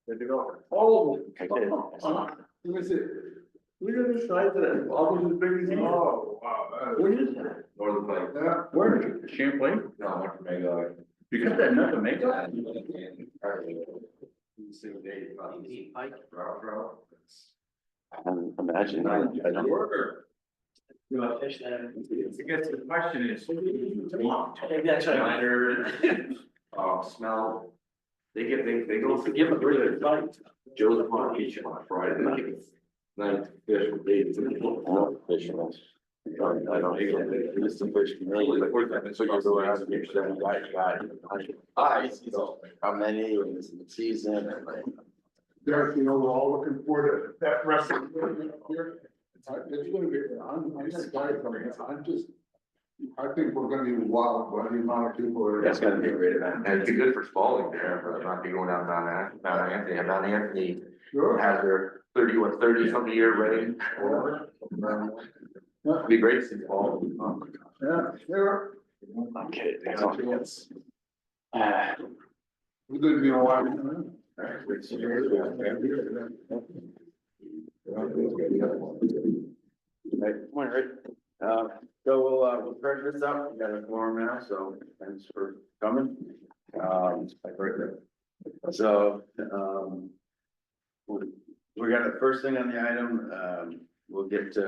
The developer. Oh. Let me see. Look at the size of that, almost as big as you. Oh, wow. What is that? Northern Light. Yeah, where? Champlain? No, I went from Magog. You got that nothing, make that? I'm imagining. I don't. You want to fish that? I guess the question is. I think that's right. Smell. They go for Give a really good fight. Joe's on beach on Friday. They get night fish with babies. I don't fish enough. I don't it's the fish for me. So you go out and you say, how many, and it's the season, and like. Derek, you know, we're all looking forward to that rest of the year. It's gonna be, I'm excited coming, I'm just, I think we're gonna be wild, by the amount of people that are. That's gonna be a great event. And it'd be good for Spalding there, but I'm not be going down Mount Anthony. And Mount Anthony Sure. has their 30 something year rain. It'd be great to see Spalding. Yeah, sure. Okay. We're gonna be a while. So we'll start this up. We got a forum now, so thanks for coming. So, we got the first thing on the item, we'll get to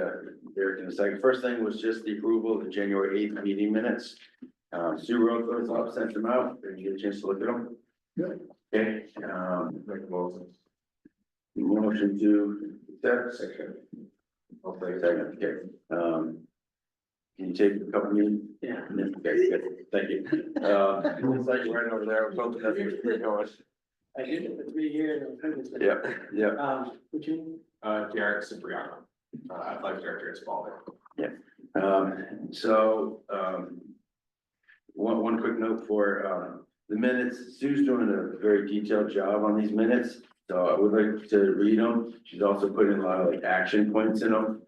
Derek in a second. First thing was just the approval of the January 8th meeting minutes. Sue wrote those up, sent them out. Did you get a chance to look at them? Yeah. Okay, motion to accept. Section. I'll take a second, okay. Can you take a couple minutes? Yeah. Okay, good, thank you. Looks like you're right over there, I was hoping that's where you're going. I did it for 3 years. Yeah, yeah. Would you? Derek Cipriano, athletic director at Spalding. One quick note for, the minutes, Sue's doing a very detailed job on these minutes, so I would like to read them. She's also putting a lot of like action points in them,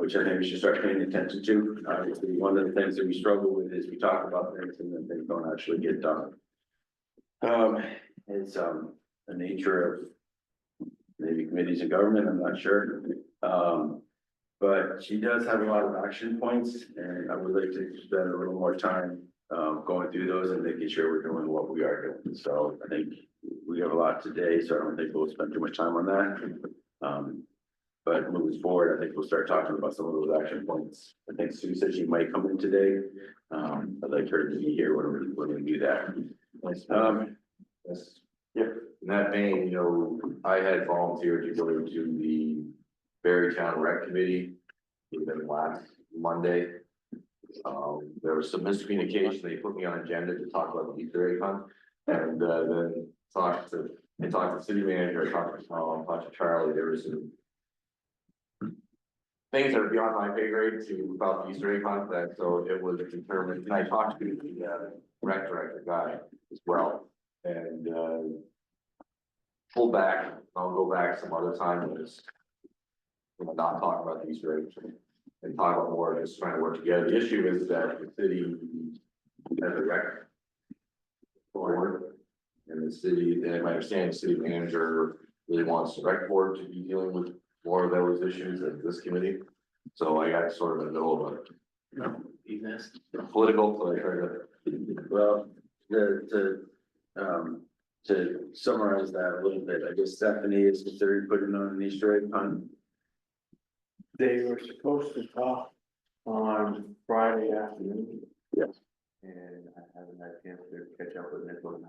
which I think we should start paying attention to. Obviously, one of the things that we struggle with is we talk about things and then things don't actually get done. It's, the nature of maybe committees of government, I'm not sure. But she does have a lot of action points, and I would like to spend a little more time going through those and making sure we're doing what we are doing. So I think we have a lot today, so I don't think we'll spend too much time on that. But moving forward, I think we'll start talking about some of those action points. I think Sue said she might come in today. I'd like her to be here when we do that. Yes. Yep. In that vein, I had volunteered to go to the Barrytown Rec Committee even last Monday. There was some miscommunication. They put me on agenda to talk about the Easter egg hunt, and then talked to the city manager, talked to Tom, talked to Charlie. There was some things that are beyond my pay grade about the Easter egg hunt, that so it was determined. And I talked to the rec director guy as well, and pull back. I'll go back some other time and just not talk about the Easter eggs and talk about more just trying to work together. The issue is that the city has a rec board, and the city, and I understand the city manager really wants the rec board to be dealing with more of those issues than this committee. So I got sort of in the middle of a political, so I tried to. Well, to summarize that a little bit, I guess Stephanie is considering putting on an Easter egg hunt. They were supposed to talk on Friday afternoon. Yes. And I haven't had a chance to catch up with Nicholas.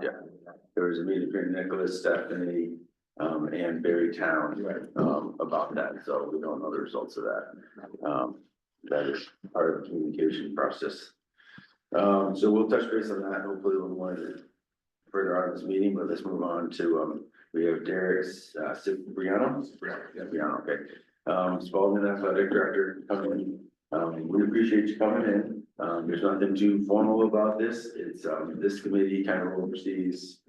Yeah. There was a meeting between Nicholas, Stephanie, and Barrytown, about that, so we don't know the results of that. That is part of the communication process. So we'll touch base on that, hopefully a little more further on in this meeting, but let's move on to, we have Derek's, Cipriano. Yeah, Cipriano, okay. Spalding Athletic Director coming in. We appreciate you coming in. There's nothing too formal about this. It's, this committee kind of oversees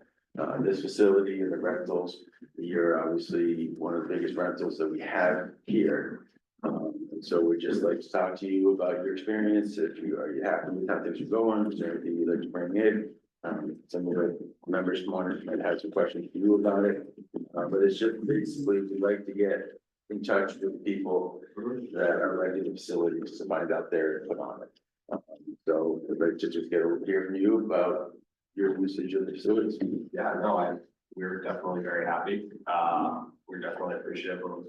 this facility and the rentals. You're obviously one of the biggest rentals that we have here. And so we'd just like to talk to you about your experience. If you are you happy with how things are going? Is there anything you'd like to bring in? Some of the members might have some questions for you about it. But it's just basically, we'd like to get in touch with people that are renting the facilities to find out their input on it. So I'd like to just hear from you about your usage of the facilities. Yeah, no, we're definitely very happy. We're definitely appreciative of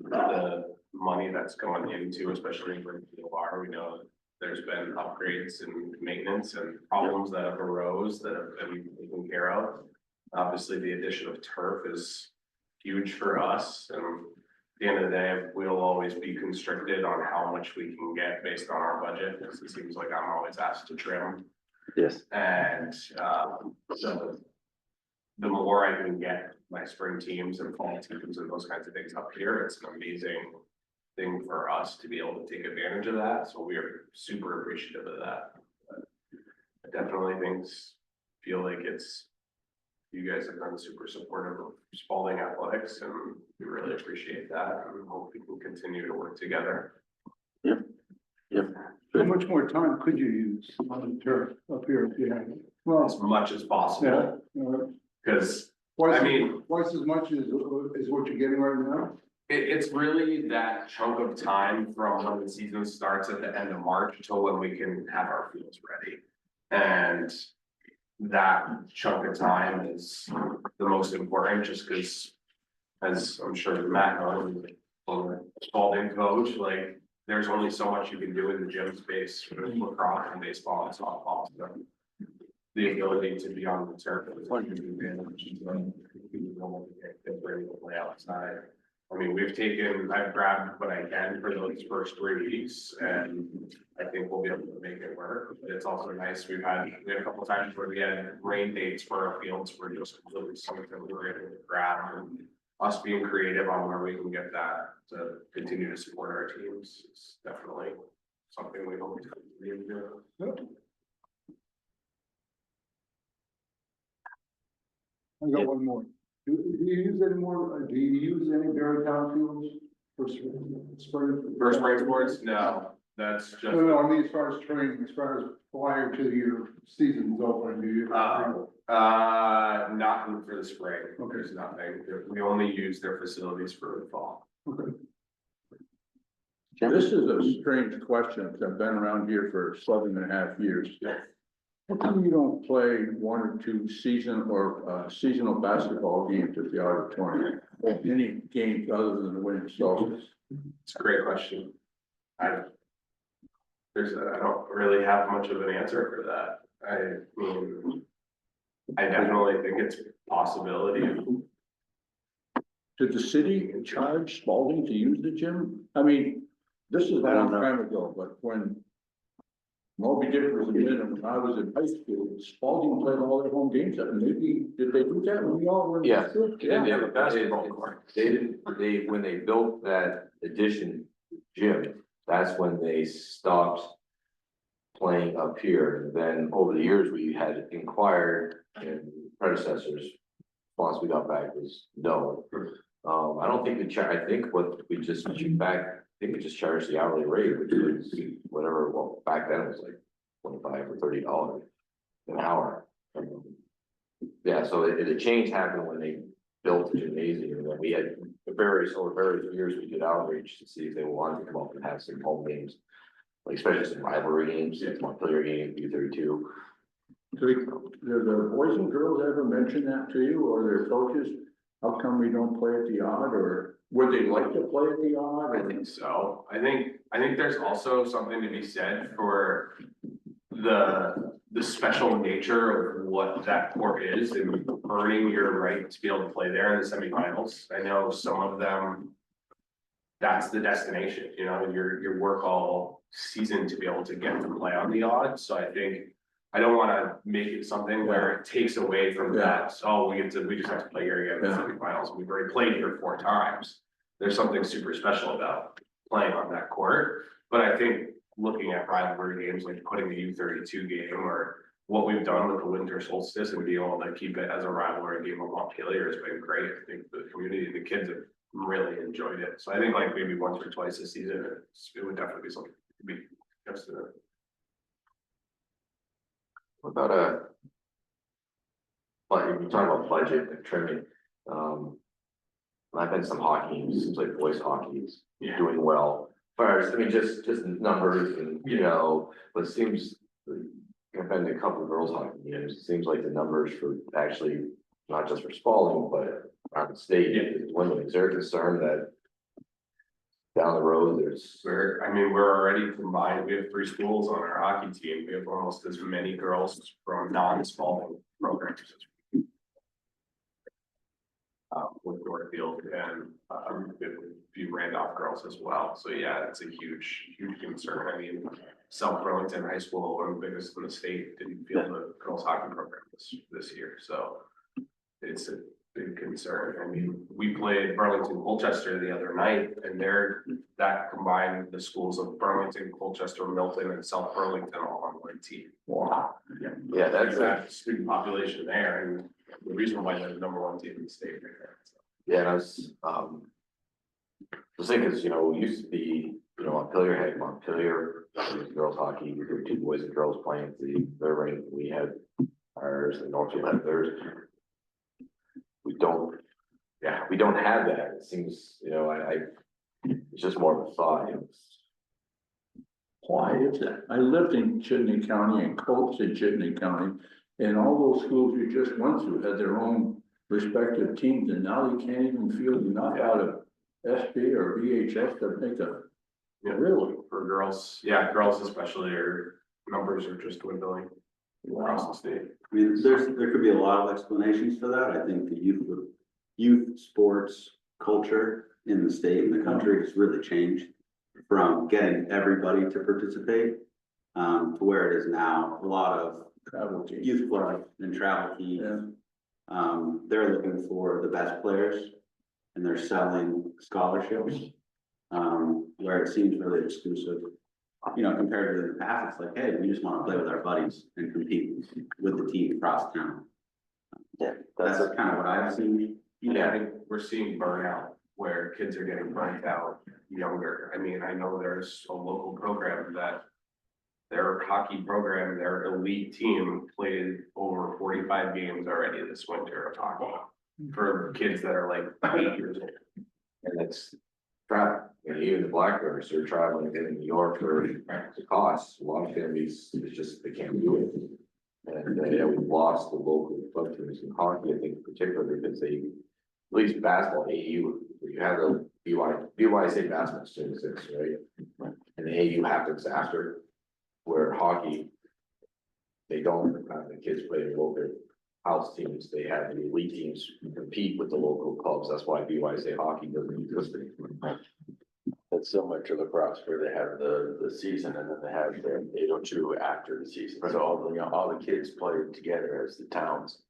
the money that's going into, especially for the bar. We know there's been upgrades and maintenance and problems that have arose that have been taken care of. Obviously, the addition of turf is huge for us, and at the end of the day, we'll always be constricted on how much we can get based on our budget, because it seems like I'm always asked to trim. Yes. And so the more I can get my spring teams and fall teams and those kinds of things up here, it's an amazing thing for us to be able to take advantage of that. So we are super appreciative of that. But I definitely feel like you guys have been super supportive of Spalding athletics, and we really appreciate that, and hope we can continue to work together. Yep. How much more time could you use on the turf up here if you had? it? Well, As much as possible, because twice, I mean, twice as much as what you're getting right now? it's really that chunk of time from when the season starts at the end of March till when we can have our fields ready. And that chunk of time is the most important, just because, as I'm sure Matt knows, on Spalding coach, like, there's only so much you can do in the gym space for lacrosse and baseball and softball. So the ability to be on the turf is a huge advantage. Ready to play outside. I mean, I've grabbed what I can for those first 3 weeks, and I think we'll be able to make it work. But it's also nice, we had a couple times where we had rain dates for our fields for just completely something that we were able to grab, and us being creative on where we can get that to continue to support our teams is definitely something we hope to continue to do. I got one more. Do you use any more, do you use any Barre Town fields for spring? For spring sports, no, that's just. No, I mean, as far as training, as far as prior to your season's open, do you? Nothing for the spring. Okay. There's nothing. We only use their facilities for the fall. Okay. This is a strange question, because I've been around here for 7.5 years. How come you don't play 1 or 2 seasonal basketball games at the auditorium? Or any games other than the winter solstice? It's a great question. I don't really have much of an answer for that. I mean, I definitely think it's a possibility. Did the city charge Spalding to use the gym? I mean, this is a long time ago, but when Moby Dick was in it, and when I was in high school, Spalding played all their home games. Maybe, did they do that when we all were in Yeah. high school? They didn't have a basketball court. When they built that addition gym, that's when they stopped playing up here. And then over the years, we had inquired, and predecessors, once we got back was no. I don't think I think what we just back, I think we just charged the hourly rate, which was whatever, well, back then it was like $25 or $30 an hour. Yeah, so the change happened when they built the gymnasium, and then we had various years, we did outreach to see if they wanted to come up and have some home games. Like especially some rivalry games, Montpelier games, U32. Did the boys and girls ever mention that to you, or their coaches? How come we don't play at the odd, or would they like to play at the odd? I think so. I think there's also something to be said for the special nature of what that court is and earning your right to be able to play there in the semifinals. I know some of them, that's the destination, you know, your work all season to be able to get to play on the odds. So I think I don't want to make it something where it takes away from that. So we just have to play here again in the semifinals. We've already played here 4 times. There's something super special about playing on that court. But I think looking at rivalry games, like putting the U32 game, or what we've done with the winter solstice and being able to keep it as a rivalry game of Montpelier has been great. I think the community, the kids have really enjoyed it. So I think like maybe once or twice a season, it would definitely be something to be interested in. What about talk about budget and trimming, I've been to some hockey games, it seems like boys hockey is Yeah. doing well. First, I mean, just numbers and, you know, but it seems, I've been to a couple of girls hockey games, it seems like the numbers for actually, not just for Spalding, but around the state, is dwindling. Is there a concern that down the road, there's, We're already combined, we have 3 schools on our hockey team, we have almost as many girls from non-Spalding programs. With Northfield and, a few Randolph girls as well, so yeah, it's a huge concern, I mean, South Burlington High School, one of the biggest in the state, didn't field the girls hockey program this year, so. It's a big concern, I mean, we played Burlington Colchester the other night, and that combined the schools of Burlington, Colchester, Milton, and South Burlington all on one team. Wow. yeah, that's That student population there, and the reason why they're the #1 team in the state. yeah, and I was, the thing is, you know, we used to be, you know, Montpelier had Montpelier, girls hockey, we were 2 boys and girls playing their rank, we had ours, and Northfield had theirs. We don't have that, it seems, you know, it's just more of a thought, you know. Why is that? I lived in Chittenden County and coached in Chittenden County, and all those schools you just went through had their own respective teams, and now you can't even field enough out of SB or VHS to make a. Yeah. Really? For girls, yeah, girls especially, numbers are just dwindling across the state. I mean, there could be a lot of explanations for that. I think the youth sports culture in the state and the country has really changed from getting everybody to participate to where it is now. A lot of Travel team. youth club and travel teams. They're looking for the best players and they're selling scholarships. Where it seems really exclusive, you know, compared to in the past, it's like, hey, we just want to play with our buddies and compete with the team across town. Yeah, That's kind of what I've seen. Yeah, I think we're seeing burnout where kids are getting burnt out younger. I mean, I know there's a local program that their hockey program, their elite team played over 45 games already this winter of hockey for kids that are like 8 years old. And it's travel, and even the Blackbirds, they're traveling in New York for the costs, a lot of families, it's just, they can't do it. And, yeah, we've lost the local club teams in hockey, I think particularly because they, at least basketball, AU, you have the BY State basketball students, right? And the AU happens after, where hockey, they don't have the kids play in local house teams, they have the elite teams compete with the local clubs, that's why BY State hockey doesn't exist anymore. That's similar to lacrosse where they have the season and then they have their 802 after the season. So all the kids play together as the towns.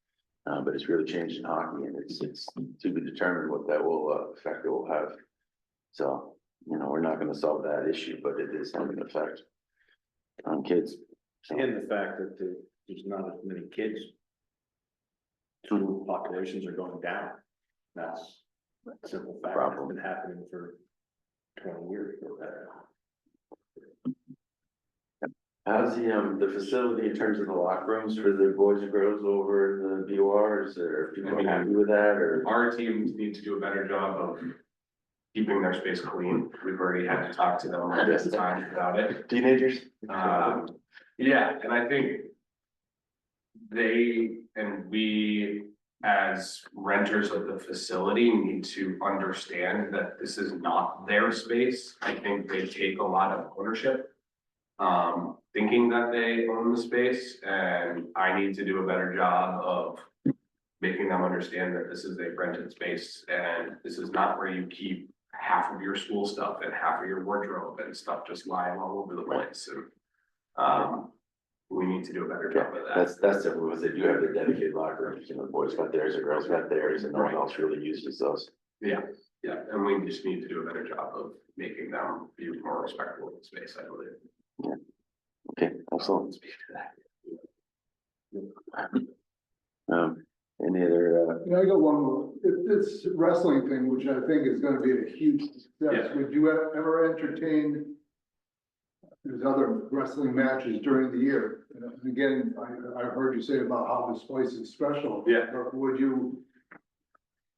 But it's really changed in hockey and it's to be determined what that will effect it will have. So, you know, we're not gonna solve that issue, but it is having an effect on kids. So, And the fact that there's not as many kids. School populations are going down. That's a simple fact. It's been happening for 20 years or better. how's the facility in terms of the locker rooms for the boys and girls over in the BORs? Are people happy with that or? Our teams need to do a better job of keeping their space clean. We've already had to talk to them this time about it. Teenagers? Yeah, and I think they and we, as renters of the facility, need to understand that this is not their space. I think they take a lot of ownership, thinking that they own the space, and I need to do a better job of making them understand that this is a rented space and this is not where you keep half of your school stuff and half of your wardrobe and stuff just lying all over the place. And we need to do a better job of that. That's the rules. They do have their dedicated locker rooms, you know, the boys got theirs, the girls got theirs, and no one else really uses those. Yeah, and we just need to do a better job of making them be more respectful of the space, I believe. Okay, excellent. Speak to that. Any other, Yeah, I got one more. This wrestling thing, which I think is gonna be a huge success, Yeah. would you ever entertain? There's other wrestling matches during the year. And again, I've heard you say about how this place is special. Yeah. But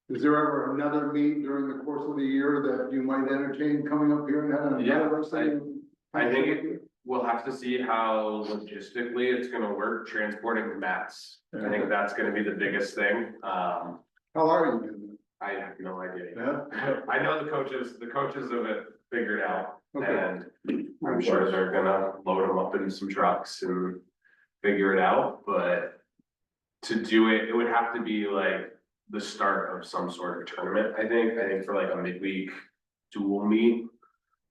is there ever another meet during the course of the year that you might entertain coming up here and having Yeah, another wrestling? I think we'll have to see how logistically it's gonna work, transporting the mats. I think that's gonna be the biggest thing. How are you? I have no idea. Yeah? I know the coaches have it figured out, Okay. and I'm sure they're gonna load them up in some trucks and figure it out, but to do it, it would have to be like the start of some sort of tournament, I think for like a midweek dual meet,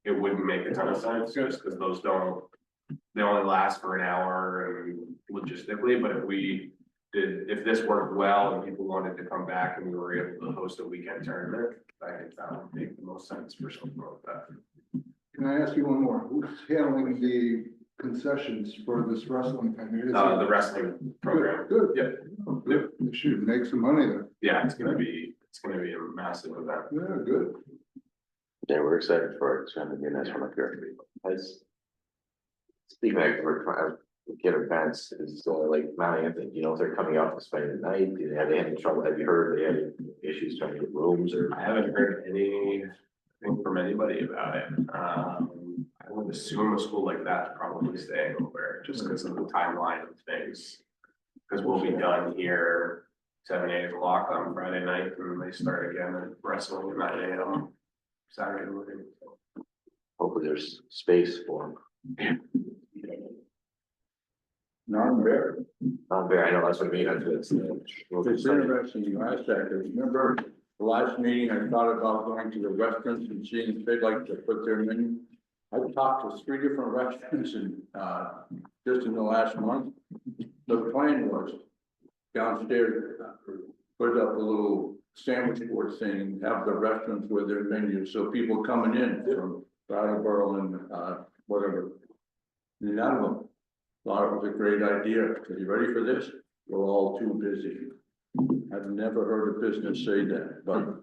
it wouldn't make a ton of sense, just because those they only last for an hour and logistically, but if this worked well and people wanted to come back and we were able to host a weekend tournament, I think that would make the most sense for something like that. Can I ask you one more? Who's handling the concessions for this wrestling thing? Is it- The wrestling program, Good. Yep. Oh, good. You should make some money there. yeah, it's gonna be a massive event. Yeah, good. Yeah, we're excited for it. It's gonna be a nice one up here. Speaking of, get events, is like Mount Anthony, you know, if they're coming up and spending the night, do they have any trouble? Have you heard they had issues trying to get rooms or? I haven't heard anything from anybody about it. I would assume a school like that's probably staying over just because of the timeline of things. Because we'll be done here 7-8 o'clock on Friday night and they start again at wrestling at 9 AM Saturday morning. Hopefully there's space for them. Non-bear. I know, that's what I mean. It's interesting you asked that, because remember the last meeting, I thought about going to the restaurants and seeing if they'd like to put their menu. I've talked to 3 different restaurants in, just in the last month. The plan was downstairs, put up a little sandwich board thing, and have the restaurants with their menus, so people coming in from Brattleboro and, whatever. None of them thought it was a great idea. Are you ready for this? We're all too busy. I've never heard a business say that, but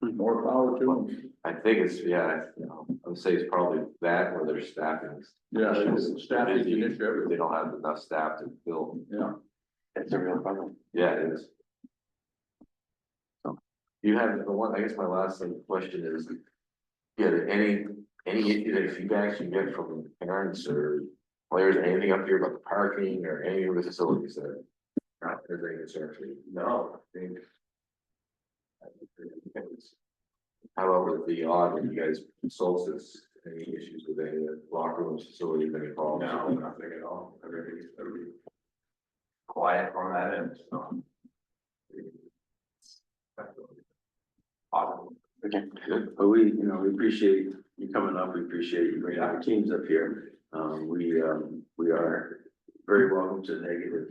more power to them. I think it's, I would say it's probably that or their staffing. Yeah, staffing is an issue They everywhere. don't have enough staff to fill. Yeah. It's a real problem. Yeah, it is. So, you have the one, I guess my last question is, any issue that feedbacks you get from parents or players, anything up here about the parking or any of the facilities that are not, they're very concerned for you? No, I think. However, the odd, when you guys solstice, any issues with any locker rooms, facilities, any problems? No, nothing at all. Everything's very quiet on that end, so. Positive. Okay, good. But we appreciate you coming up. We appreciate you bringing our teams up here. We are very welcome to negative,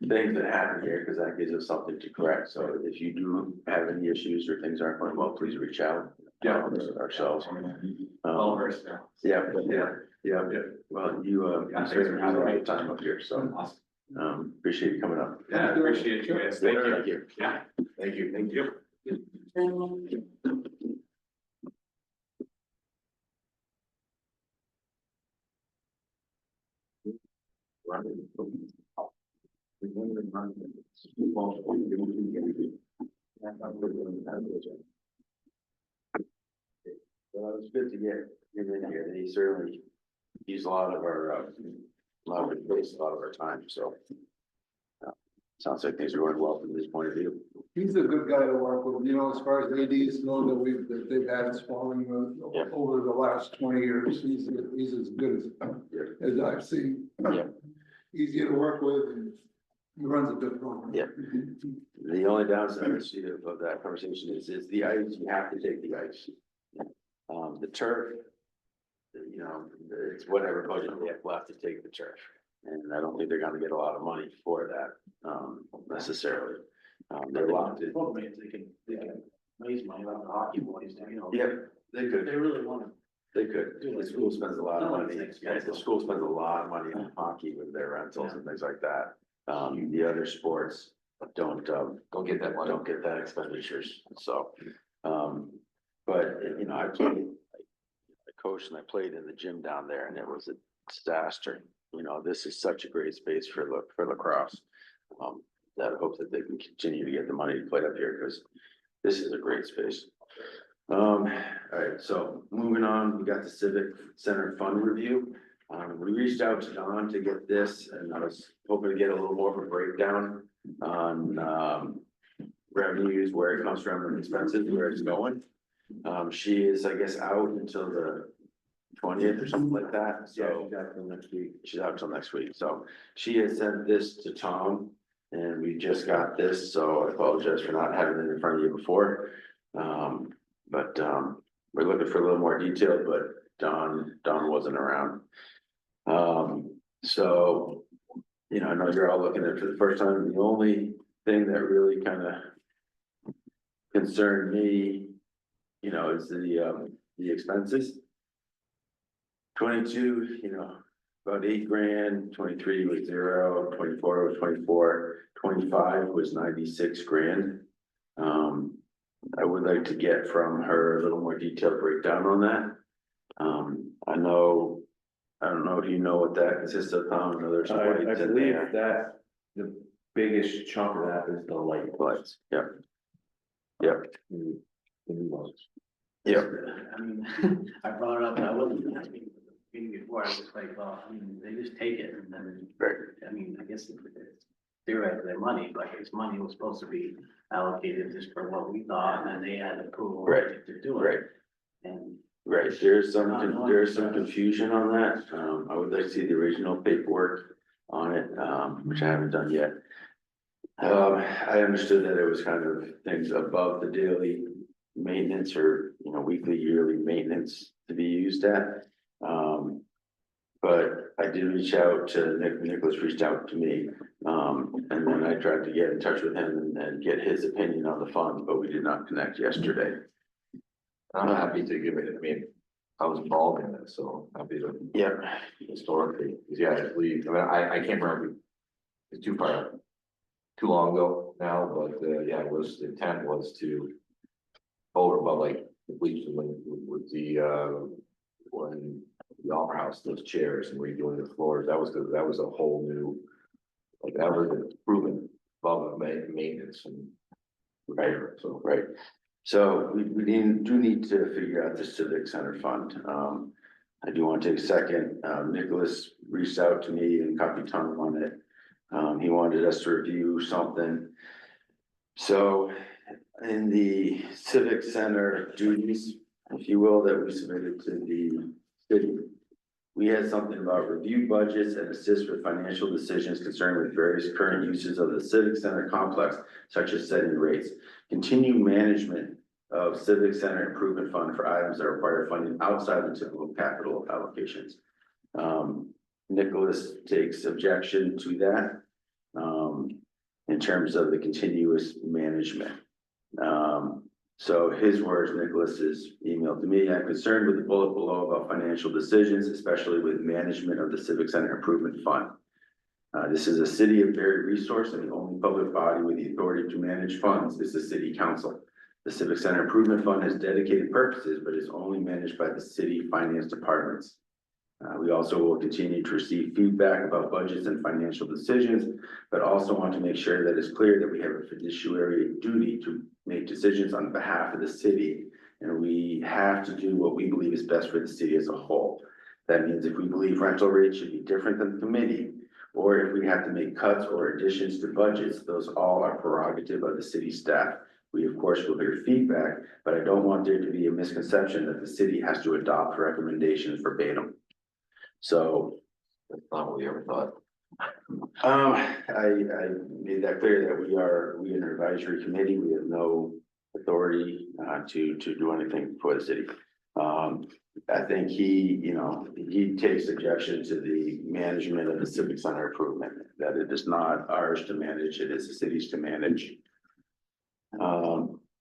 things that happen here, because that gives us something to correct. So if you do have any issues or things aren't going well, please reach out. Yeah. Ourselves. All versed now. Yeah. Well, you certainly have a right time up here, so, Awesome. appreciate you coming up. Yeah, I appreciate you guys. Thank you. Thank you. Yeah, Thank you. thank you. Well, it's good to get in here. They certainly use a lot of our, a lot of our time, so. Sounds like things are going well from this point of view. He's a good guy to work with, as far as ADs know that they've had spawning Yeah. over the last 20 years. He's as good as I've seen. Yeah. Easy to work with and he runs a good program. Yeah. The only downside I see of that conversation is the ice, you have to take the ice. The turf, it's whatever budget they have left to take the turf. And I don't think they're gonna get a lot of money for that, necessarily. They're locked in. Well, man, they can raise money about the hockey boys, Yeah, they could. They really want to. They could. The school spends a lot of No, money. it's Yeah, the school spends a lot of money on hockey with their rentals and things like that. The other sports don't get that money, don't get that expenditures, so. But, I played, I coached and I played in the gym down there and it was disaster. You know, this is such a great space for lacrosse. That I hope that they can continue to get the money to play up here, because this is a great space. All right, so moving on, we got the Civic Center Fund Review. We reached out to Don to get this, and I was hoping to get a little more of a breakdown on revenues, where it comes from, and expenses, where it's going. She is, I guess, out until the 20th or something like that, so. Yeah, exactly, next week. She's out till next week, so she had sent this to Tom, and we just got this, so I apologize for not having it in front of you before. But we're looking for a little more detail, but Don wasn't around. So, you know, I know you're all looking at it for the first time. The only thing that really kind of concerned me, you know, is the expenses. 22, you know, about 8 grand, 23 was 0, 24 was 24, 25 was 96 grand. I would like to get from her a little more detailed breakdown on that. I don't know if you know what that consists of, Tom. I know there's some I lights in believe there. that the biggest chunk of that is the light. Lights, yep. Yep, The new ones. yep, I mean, I brought it up, and I wasn't asking before, I was like, well, I mean, they just take it, and then, right, I mean, I guess it's theoretically their money, but this money was supposed to be allocated just for what we thought, and then they had approval Right, to do it. right. And right. There's some confusion on that. I would like to see the original paperwork on it, which I haven't done yet. I understood that it was kind of things above the daily maintenance, or, you know, weekly, yearly maintenance to be used at. But I did reach out to Nicholas reached out to me, and then I tried to get in touch with him and get his opinion on the fund, but we did not connect yesterday. I'm happy to give it, I mean, I was involved in it, so happy to. Yep. Historically, 'cause yeah, I believe, I mean, I can't remember. It's too long ago now, but yeah, it was, the intent was to. Over about like, the bleachers with the when the opera house, those chairs and redoing the floors, that was a whole new. Like, that was an improvement above maintenance and. Repair, so. Right, so we do need to figure out the Civic Center Fund. I do want to take a second. Nicholas reached out to me and copied Tom on it. He wanted us to review something. So in the Civic Center duties, if you will, that we submitted to the city, we had something about review budgets and assist with financial decisions concerning with various current uses of the Civic Center complex, such as setting rates. Continue management of Civic Center Improvement Fund for items that require funding outside the typical capital allocations. Nicholas takes objection to that, in terms of the continuous management. So his words, Nicholas's email to me, I'm concerned with the bullet below about financial decisions, especially with management of the Civic Center Improvement Fund. This is a city of Barre resource, and the only public body with the authority to manage funds is the city council. The Civic Center Improvement Fund has dedicated purposes, but is only managed by the city finance departments. We also will continue to receive feedback about budgets and financial decisions, but also want to make sure that it's clear that we have a fiduciary duty to make decisions on behalf of the city. And we have to do what we believe is best for the city as a whole. That means if we believe rental rates should be different than the committee, or if we have to make cuts or additions to budgets, those all are prerogative of the city staff. We, of course, will hear feedback, but I don't want there to be a misconception that the city has to adopt recommendations verbatim. So, That's not what we ever thought. I made that clear that we are an advisory committee. We have no authority to do anything for the city. I think he takes objection to the management of the Civic Center improvement, that it is not ours to manage, it is the city's to manage.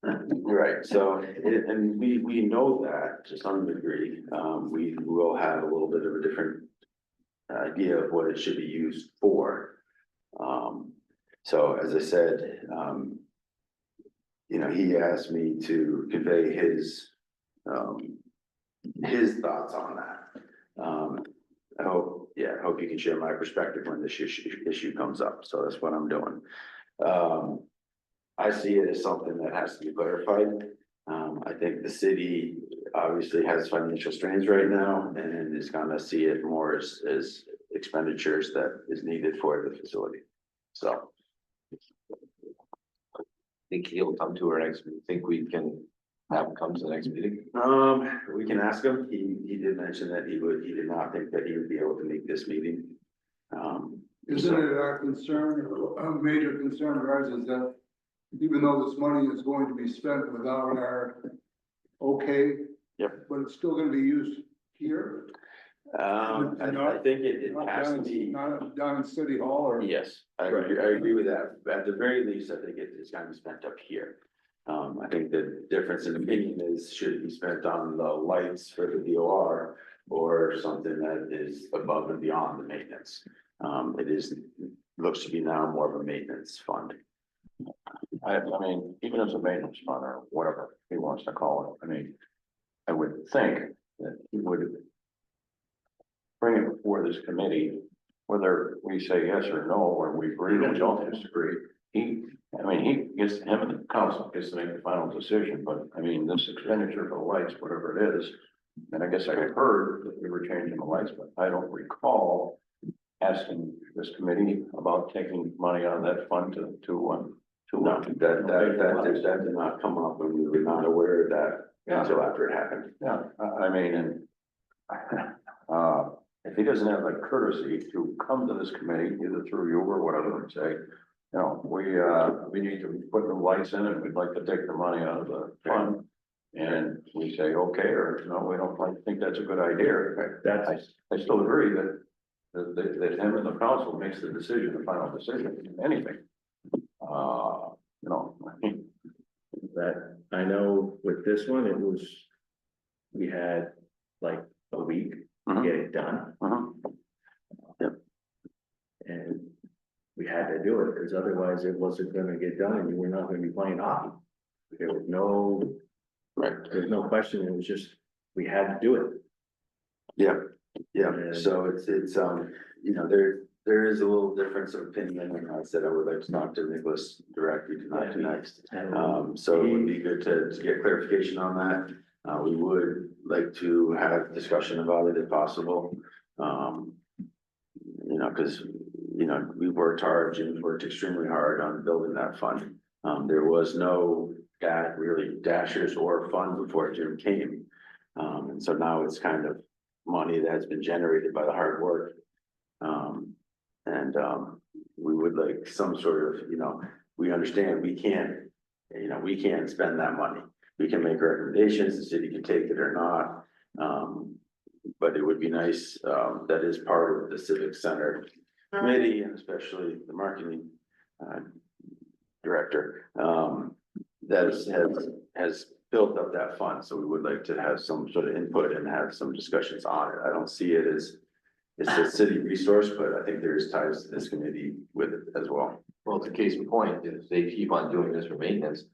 Right, so, and we know that to some degree. We will have a little bit of a different idea of what it should be used for. So as I said, he asked me to convey his thoughts on that. I hope you can share my perspective when this issue comes up, so that's what I'm doing. I see it as something that has to be clarified. I think the city obviously has financial strains right now and is gonna see it more as expenditures that is needed for the facility. So, Think he'll come to our next, think we can have him come to the next meeting? we can ask him. He did mention that he did not think that he would be able to make this meeting. Isn't it our concern, a major concern of ours is that even though this money is going to be spent without our okay. Yep. But it's still gonna be used here. I think it has to be. Not down in City Hall or. Yes, I agree with that. At the very least, I think it's gonna be spent up here. I think the difference in opinion is, should it be spent on the lights for the DOR or something that is above and beyond the maintenance? Looks to be now more of a maintenance fund. I mean, even as a maintenance fund or whatever he wants to call it, I mean, I would think that he would bring it before this committee, whether we say yes or no, or we agree or we don't disagree. Him and the council gets to make the final decision, but I mean, this expenditure for the lights, whatever it is. And I guess I heard that we were changing the lights, but I don't recall asking this committee about taking money out of that fund to. No, that did not come up, and we were not aware of that until after it happened. Yeah, I mean, and if he doesn't have the courtesy to come to this committee, either through you or whatever, and say, you know, we need to put the lights in and we'd like to take the money out of the fund. And we say, okay, or no, we don't think that's a good idea. I still agree that him and the council makes the decision, the final decision, anything. You know, I mean, That, I know with this one, we had like a week to get it done. Yep. And we had to do it, because otherwise it wasn't gonna get done and you were not gonna be playing hockey. There was no, there's no question, it was just, we had to do it. Yeah, so it's, you know, there is a little difference of opinion, and I said I would like to talk to Nicholas directly tonight. So it would be good to get clarification on that. We would like to have discussion about it if possible. You know, cause, you know, we worked hard, Jim worked extremely hard on building that fund. There was no really dashers or fund before Jim came. And so now it's kind of money that has been generated by the hard work. We would like some sort of, you know, we understand we can't spend that money. We can make recommendations, the city can take it or not. But it would be nice, that is part of the Civic Center committee, and especially the marketing director, that has built up that fund. So we would like to have some sort of input and have some discussions on it. I don't see it as it's a city resource, but I think there's ties to this committee with it as well. Well, it's a case in point, if they keep on doing this for maintenance,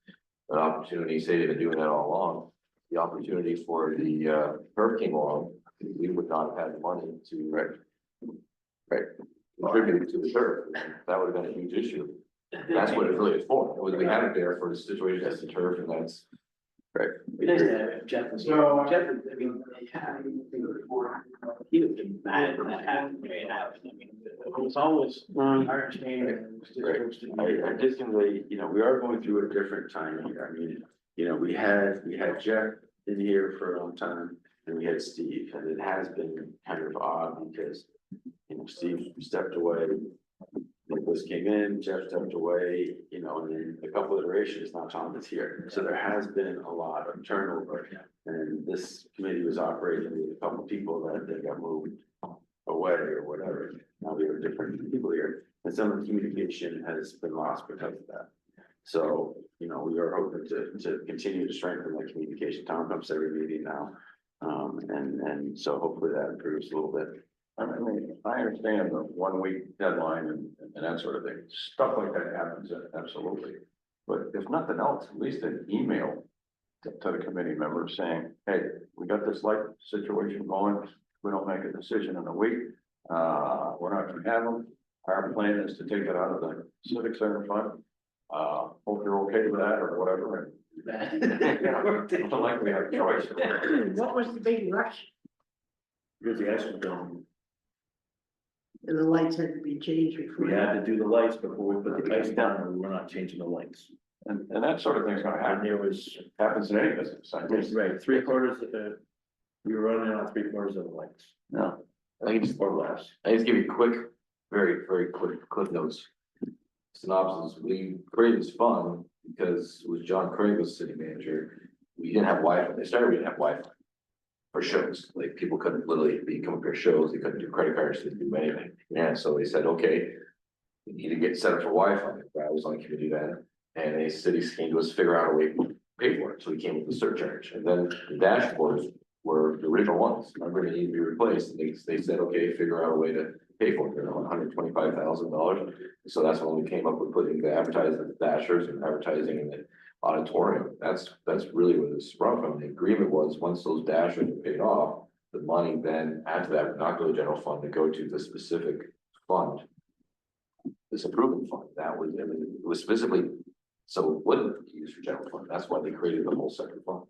an opportunity, say they've been doing that all along, the opportunity for the turf came along, we would not have had the money to. Right. Contribute to the turf, that would have been a huge issue. That's what it really is for, we have it there for the situation as the turf, and that's. Right. It'd be nice to have Jeff, Jeff, I mean, he would be mad when that happened, the way it happened, I mean, it was always our understanding. I additionally, you know, we are going through a different time here. I mean, you know, we had Jeff in here for a long time, and we had Steve, and it has been kind of odd because, you know, Steve stepped away. Nicholas came in, Jeff stepped away, you know, and then a couple iterations, now Tom is here. So there has been a lot of turnover. And this committee was operating with a couple of people that they got moved away or whatever. Now we have different people here, and some of the communication has been lost because of that. So, you know, we are hoping to continue to strengthen that communication. Tom comes to every meeting now. And so hopefully that improves a little bit. I mean, I understand the 1 week deadline and that sort of thing. Stuff like that happens, absolutely. But if nothing else, at least an email to the committee members saying, hey, we got this light situation going. we don't make a decision in a week, we're not gonna have them. Our plan is to take it out of the civic center fund. Hope you're okay with that or whatever. It's not like we have a choice. What was the big rush? Because the ice was gone. And the lights had to be changed before. We had to do the lights before we put the ice down, and we're not changing the lights. And that sort of thing's gonna And happen, there was, happens in any business. I guess. right, 3/4 of the, we were running on 3/4 of the lights, No, I think just, or less. I just give you a quick, very quick clip notes. Synopsis, we created this fund because it was John Craig was city manager. We didn't have Wi-Fi. They started, we didn't have Wi-Fi. For shows, like people couldn't literally be coming for shows, they couldn't do credit cards, they couldn't do anything. Yeah, so they said, okay. We need to get set up for Wi-Fi, I was on the committee then, and a city came to us, figure out a way to pay for it, so we came with the surcharge, and then the dashboards. Were the original ones, remember, they need to be replaced, and they said, okay, figure out a way to pay for it, they're $125,000. So that's when we came up with putting the advertising, the dashers and advertising in the auditorium, that's really where this sprung from, the agreement was, once those dashers were paid off. The money then, after that, would not go to general fund, to go to the specific fund. This improvement fund, that was, I mean, it was specifically, so it wouldn't be used for general fund, that's why they created the whole second fund.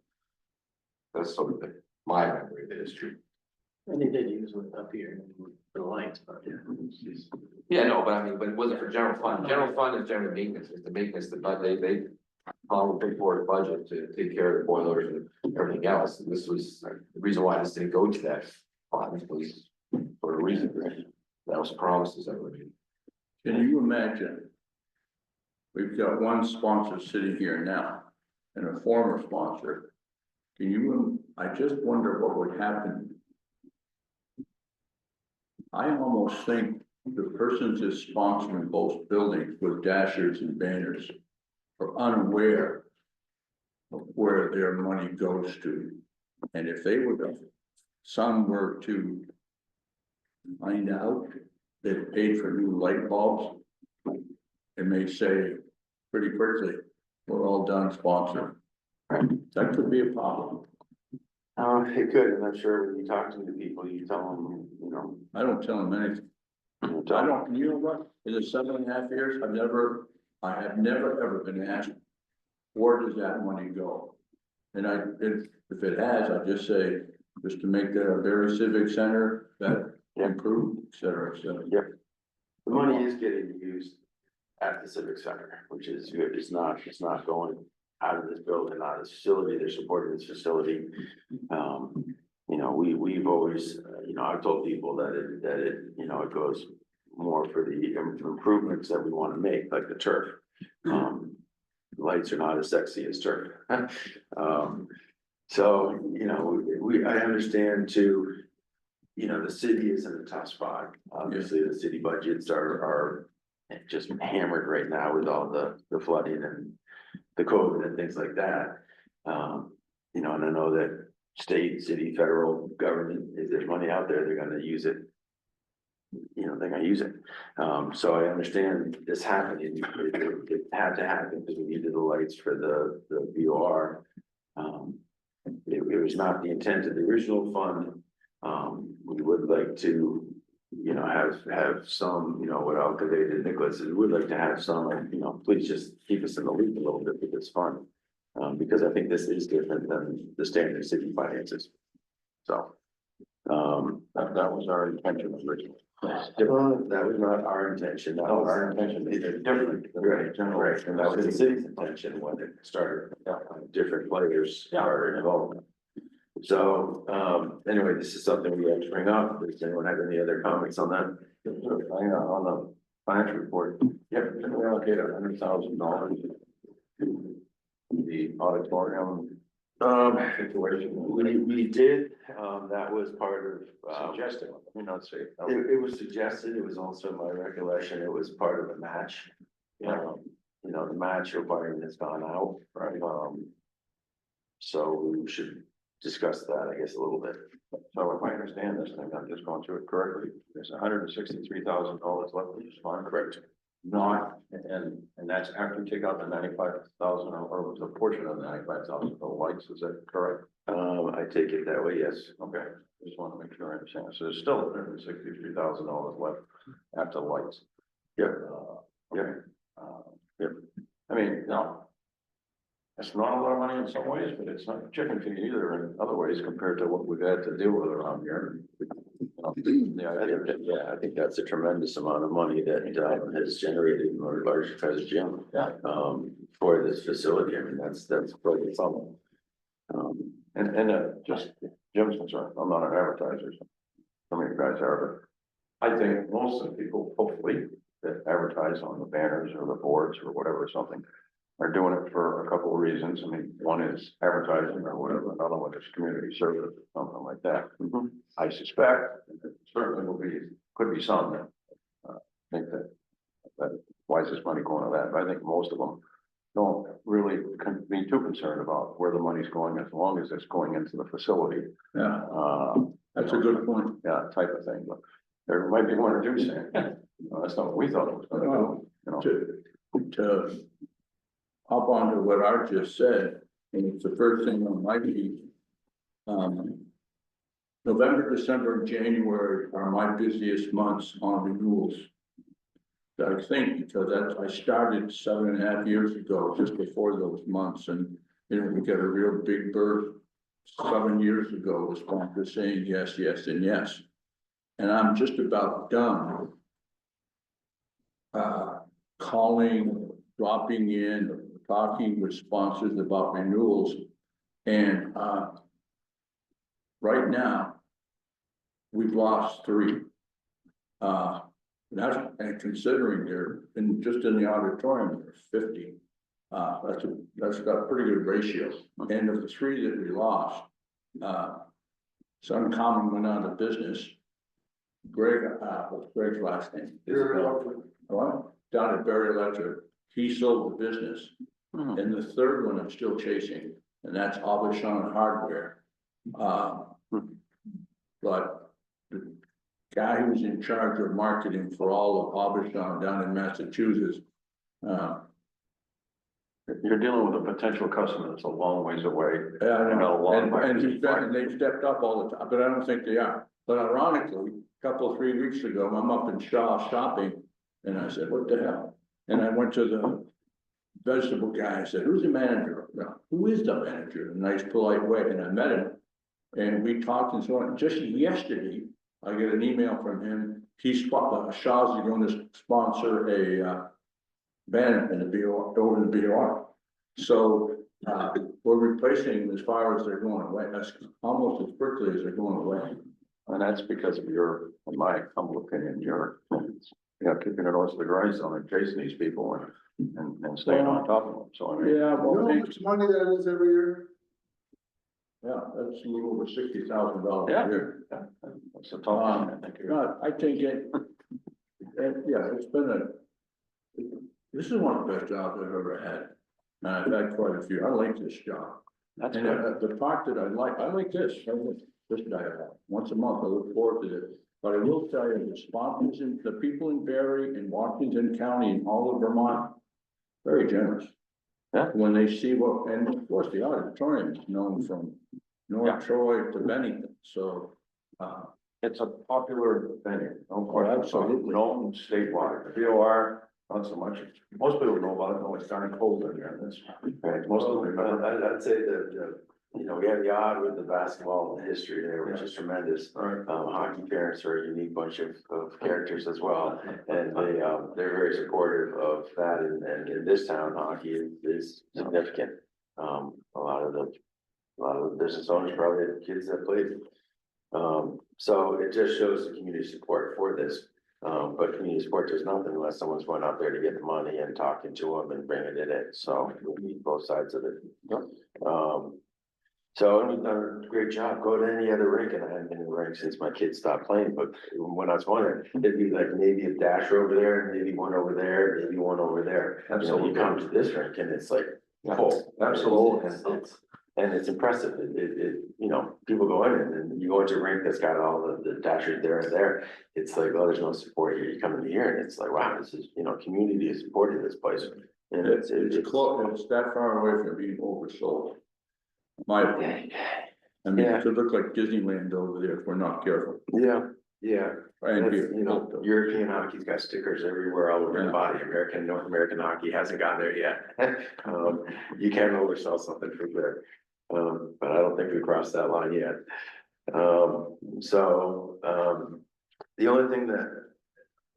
That's sort of my memory of the history. And they did use it up here for the lights, but. Yeah, no, but I mean, but it wasn't for general fund, general fund is general maintenance, it's the maintenance, but they. Follow a big board budget to take care of the boilers and everything else, and this was, the reason why this didn't go to that fund was for a reason, right? That was promised, as everybody. Can you imagine? We've got one sponsor sitting here now and a former sponsor. Can you, I just wonder what would happen. I almost think the persons that's sponsoring both buildings with dashers and banners are unaware of where their money goes to. And if they were to, some were to find out they paid for new light bulbs, it may say pretty quickly, we're all done sponsoring. That could be a problem. It could, and I'm sure when you talk to the people, you tell them, you know. I don't tell them anything. I don't, you know what, in the 7.5 years, I have never ever been asked, where does that money go? And if it has, I just say, just to make that a very civic center, that improved, et cetera, et cetera. Yep. The money is getting used at the civic center, which is good, it's not going out of this building, out of this facility, they're supporting this facility. You know, we've always, you know, I've told people that it, you know, it goes more for the improvements that we want to make, like the turf. Lights are not as sexy as turf. So, you know, I understand too, you know, the city is in a tough spot. Obviously, the city budgets are just hammered right now with all the flooding and the COVID and things like that. You know, and I know that state, city, federal government, if there's money out there, they're gonna use it. You know, they're gonna use it. So I understand this happening. It had to happen because we needed the lights for the VOR. It was not the intent of the original fund. We would like to, you know, have some, you know, what I'll convey to Nicholas is we'd like to have some, you know, please just keep us in the loop a little bit with this fund. Because I think this is different than the standard city finances. So, that was our intention originally. That was not our intention, that was our intention, either different, right, and that was the city's intention when it started, different players are involved. So, anyway, this is something we have to bring up, does anyone have any other comments on that? On the financial report, yep, we allocated $100,000 to the auditorium. Situation. We did, that was part of, suggested, you know, it was suggested, it was also my recollection, it was part of the match. You know, the match requirement has gone out, right? So we should discuss that, I guess, a little bit. So if I understand this, and I'm just going through it correctly, there's $163,000 left in this fund, correct? not, and that's after you take out the 95,000 or was a portion of the 95,000 for the lights, is that correct? I take it that way, yes. Okay, just want to make sure I understand. So there's still $163,000 left after the lights. Yep. Yep. Yep. I mean, no. It's not a lot of money in some ways, but it's not chicken feed either in other ways compared to what we've had to deal with around here. Yeah, I think that's a tremendous amount of money that has generated in our large as gym. Yeah. For this facility, I mean, that's really something. Just Jim's concerned, I'm not an advertiser, so some of you guys are, but I think most of the people, hopefully, that advertise on the banners or the boards or whatever, something, are doing it for a couple of reasons. I mean, one is advertising or whatever, another one is community service, or something like that. I suspect, certainly could be some that think that why is this money going to that? But I think most of them don't really be too concerned about where the money's going as long as it's going into the facility. Yeah, that's a good point. Yeah, type of thing, but there might be one or two saying, that's not what we thought it was gonna do, you know. To hop on to what Art just said, and it's the first thing on my sheet. November, December, and January are my busiest months on renewals. I think because I started 7.5 years ago, just before those months, and we got a real big burst 7 years ago, response saying yes, yes, and yes. And I'm just about done calling, dropping in, talking with sponsors about renewals. And right now, we've lost 3. And considering they're just in the auditorium, there's 50. That's got a pretty good ratio. And of the 3 that we lost, Suncommon went out of business. What's Greg's last name? What? Down at Barre Electric, he sold the business. And the third one I'm still chasing, and that's Abishan Hardware. But the guy who's in charge of marketing for all of Abishan down in Massachusetts. You're dealing with a potential customer that's a long ways away. Yeah, I know. And And they've stepped up all the time, but I don't think they are. But ironically, a 3 weeks ago, I'm up in Shaw shopping, and I said, what the hell? And I went to the vegetable guy, I said, who's the manager? Well, who is the manager? In a nice polite way, and I met him. And we talked and so on. Just yesterday, I get an email from him. Shaw's going to sponsor a banner in the BOR, over the BOR. So we're replacing them as far as they're going away. That's almost as quickly as they're going away. And that's because of your, in my humble opinion, you're keeping it close to the grindstone and chasing these people and staying on top of them. So I mean. Yeah, You know how much money that is every year? Yeah, that's a little over $60,000 a Yeah. year. That's a tough one, I think. No, I think it's been this is one of the best jobs I've ever had. And I've had quite a few. I like this job. That's And good. the part that I like this dialogue. Once a month, I look forward to it. But I will tell you, the sponsors and the people in Barre and Washington County and all of Vermont, very generous. Yeah. When they see what, and of course, the auditorium is known from North Troy to Bennington, so. It's a popular venue, no question. Absolutely. Known statewide, the BOR, not so much. Most people know about it, know it's darn cold in there, that's, right, most of them. I'd say that, we have the odd with the basketball history there, which is tremendous. Right. Hockey parents are a unique bunch of characters as well, and they're very supportive of that, and in this town, hockey is significant. A lot of the business owners probably have kids that played. So it just shows the community support for this. But community support does nothing unless someone's going out there to get the money and talking to them and bringing it in, so we need both sides of it. So we've done a great job. Go to any other rink, and I haven't been in the rink since my kids stopped playing, but when I was wondering, it'd be like maybe a dasher over there, maybe one over there, maybe one over there. You know, you come to this rink and it's like full. Absolutely. And it's impressive, you know, people go in and you go into a rink that's got all the dashers there and there. It's like, oh, there's no support here, you come in here and it's like, wow, this is, you know, community is supporting this place. And It's close, it's that far away from being oversold. My opinion. I mean, it could look like Disneyland over there if we're not careful. Yeah, And that's, be- you know, European hockey's got stickers everywhere all over the body, North American hockey hasn't gotten there yet. You can't oversell something for good, but I don't think we crossed that line yet. The only thing that,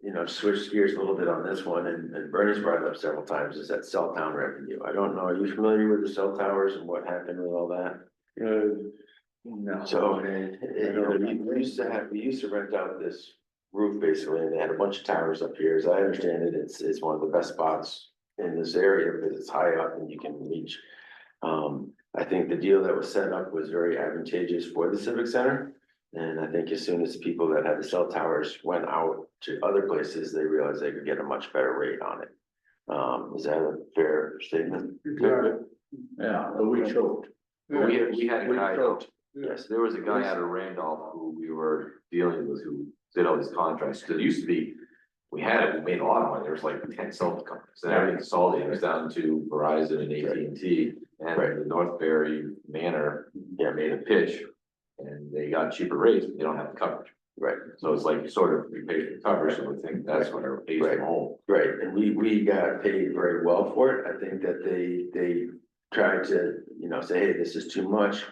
you know, switch gears a little bit on this one, and Bernie's brought it up several times, is that cell town revenue. I don't know, are you familiar with the cell towers and what happened with all that? No. So, you know, we used to rent out this roof basically, and they had a bunch of towers up here. As I understand it, it's one of the best spots in this area because it's high up and you can reach. I think the deal that was set up was very advantageous for the Civic Center. And I think as soon as people that had the cell towers went out to other places, they realized they could get a much better rate on it. Is that a fair statement? Exactly. Yeah, but we choked. We had a guy, choked. yes, there was a guy out of Randolph who we were dealing with, who did all these contracts, cause it used to be. We had it, we made a lot of money, there was like 10 cell companies, and everything consolidated, it was down to Verizon and AT&T. And the Northbury Manor, made a pitch, and they got cheaper rates, but they don't have the coverage. Right. So it's like sort of we paid for the coverage, and we think that's what our pays Right. from home. Right, and we got paid very well for it. I think that they tried to, you know, say, hey, this is too much.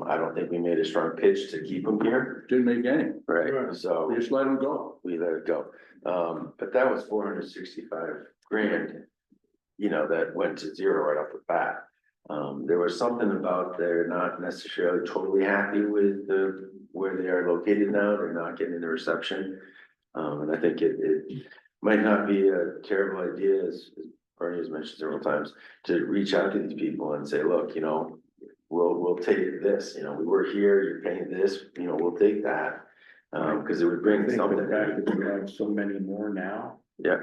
I don't think we made a strong pitch to keep them here. Didn't make any, Right, Right. so we just let them go. we let it go. But that was 465 grand, you know, that went to zero right off the bat. There was something about they're not necessarily totally happy with where they are located now. They're not getting the reception. And I think it might not be a terrible idea, as Bernie has mentioned several times, to reach out to these people and say, look, you know, we'll take this, you know, we were here, you're paying this, you know, we'll take that. Because it would I bring think something. the fact that we have so many more now, Yeah,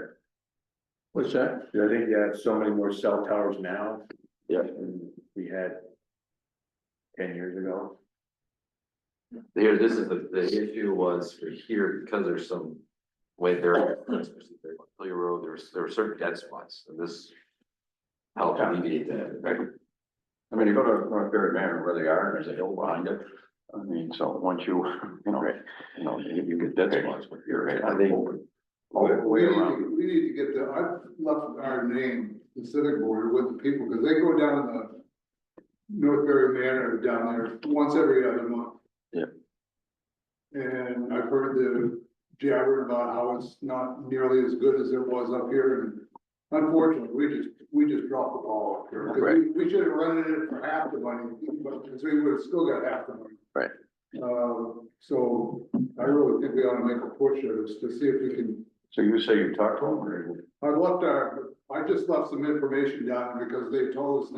What's that? I think you have so many more cell towers now. Yeah. Than we had 10 years ago. Here, this is the issue was for here, because there's some way there, especially there on Hillier Road, there were certain dead spots, and this helped alleviate that, right? I mean, you go to Northbury Manor where they are, there's a hill behind it. I mean, so once you get dead spots, but you're right. I think. All the way around. We need to get I've left our name, the civic board with the people, because they go down the Northbury Manor down there once every other month. Yeah. And I've heard the jabber about how it's not nearly as good as it was up here, and unfortunately, we just dropped the ball up here. 'Cause Right. we should have run it for half the money, but because we would have still got half the money. Right. So I really think we ought to make a push at this to see if we can. So you say you talked to them or? I just left some information down because they told us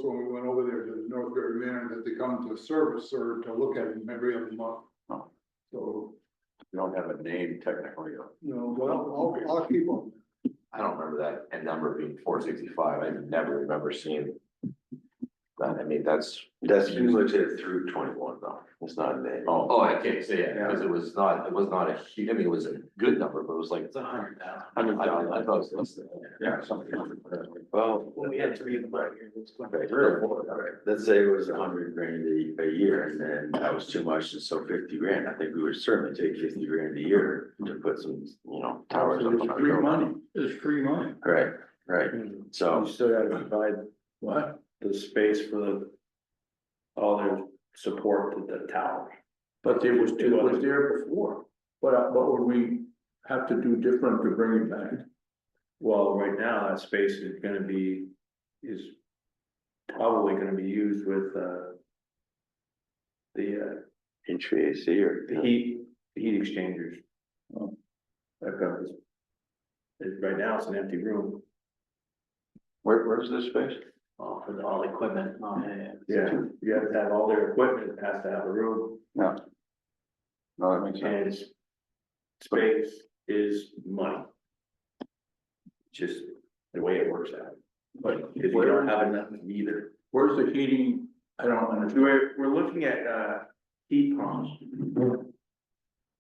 when we went over there to the Northbury Manor that they come to service or to look at them every other month. Oh. So, You don't have a name technically. you know, well, I'll keep them. I don't remember that number being 465, I never remember seeing that, I mean, that's cumulative through 21 though, it's not a name. Oh, okay, so because it was not a huge, I mean, it was a good number, but it was like. It's 100,000. I thought it was less than that. Yeah, something. Well. Well, we had 3 of them out here. Right, right. Let's say it was 100 grand a year, and then that was too much, and so 50 grand, I think we would certainly take 50 grand a year to put some, you know, towers up. It's free money, it's free money. Right, right, so, You still gotta provide What? the space for all their support to the towers. But it was there before. What would we have to do different to bring it back? Well, right now, that space is probably gonna be used with, the HVAC or. heat exchangers. Oh. Because right now, it's an empty room. Where's this space? For all equipment, Yeah, you have to have all their equipment, it has to have a room, No. No, that makes sense. and space is money. Just the way it works out, but if you don't have enough either, Where's the heating? I don't understand. We're looking at, heat pumps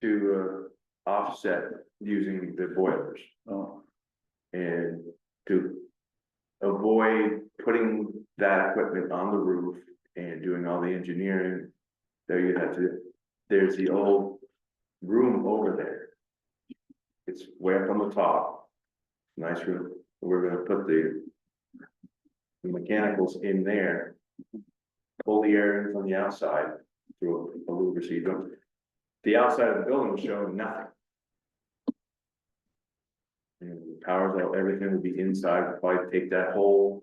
to, offset using the boilers. Oh, And to avoid putting that equipment on the roof and doing all the engineering. There's the old room over there. It's way up on the top. Nice room. We're gonna put the mechanicals in there. Pull the air in from the outside through a louver, so you don't. The outside of the building was showing nothing. And the powers out, everything will be inside, we'll probably take that whole